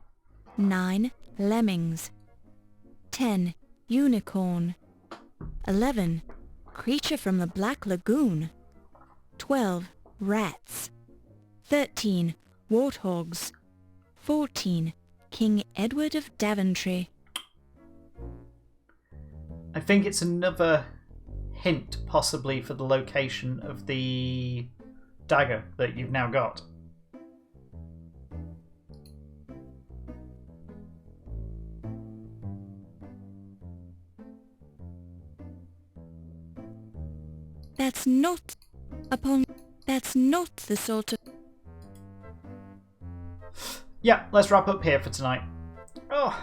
9 lemmings. 10 unicorn. 11 creature from the Black Lagoon. 12 rats. 13 warthogs. 14 King Edward of Daventry. I think it's another hint, possibly, for the location of the dagger that you've now got. That's not the sort of... Yeah, let's wrap up here for tonight. Oh.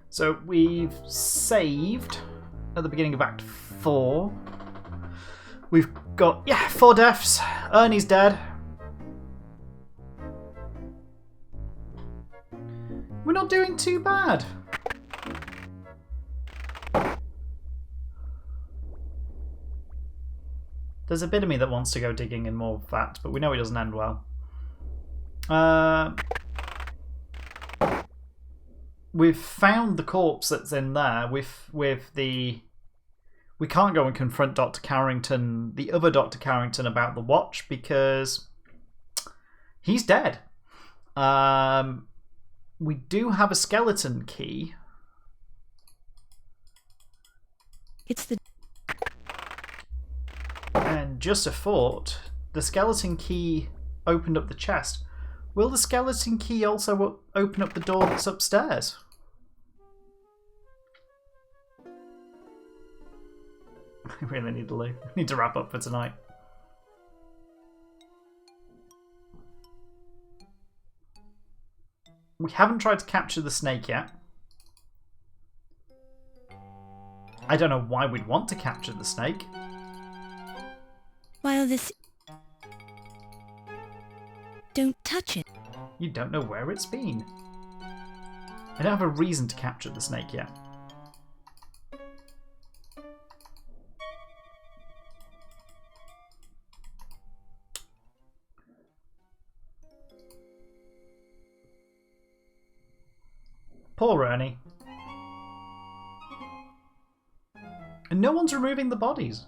So we've saved at the beginning of Act 4. We've got, 4 deaths. Ernie's dead. We're not doing too bad. There's a bit of me that wants to go digging in more fat, but we know it doesn't end well. We've found the corpse that's in there with the... We can't go and confront Dr. Carrington, the other Dr. Carrington, about the watch because he's dead. We do have a skeleton key. It's the... And just a thought, the skeleton key opened up the chest. Will the skeleton key also open up the door that's upstairs? I really need to leave. I need to wrap up for tonight. We haven't tried to capture the snake yet. I don't know why we'd want to capture the snake. While this... Don't touch it. You don't know where it's been. I don't have a reason to capture the snake yet. Poor Ernie. And no one's removing the bodies.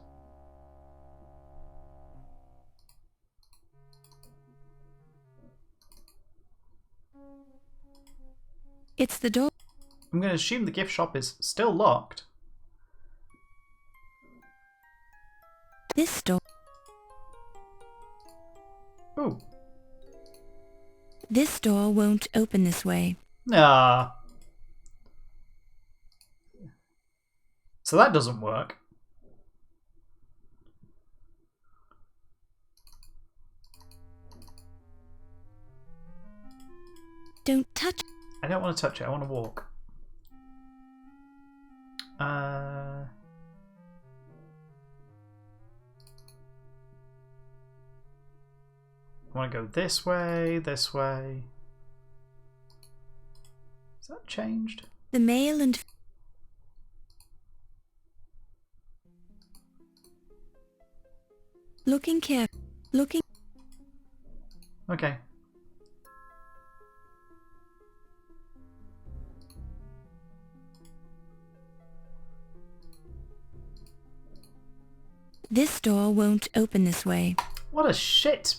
It's the door. I'm going to assume the gift shop is still locked. This door. Ooh. This door won't open this way. Ah. So that doesn't work. Don't touch. I don't want to touch it. I want to walk. I want to go this way, this way. Has that changed? The male and... Looking careful. Looking... Okay. This door won't open this way. What a shit!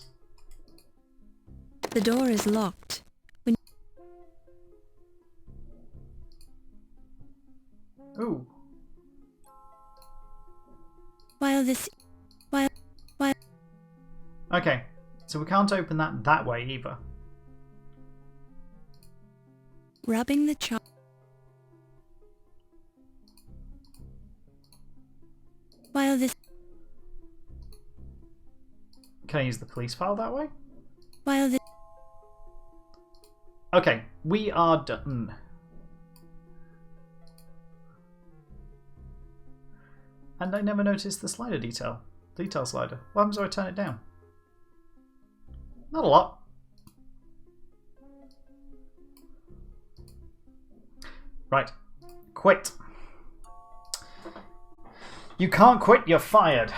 The door is locked. Ooh. While... Okay, so we can't open that way either. Rubbing the child. While this... Can I use the police file that way? While this... Okay, we are done. And I never noticed the slider detail slider. What happens if I turn it down? Not a lot. Right. Quit. You can't quit, you're fired.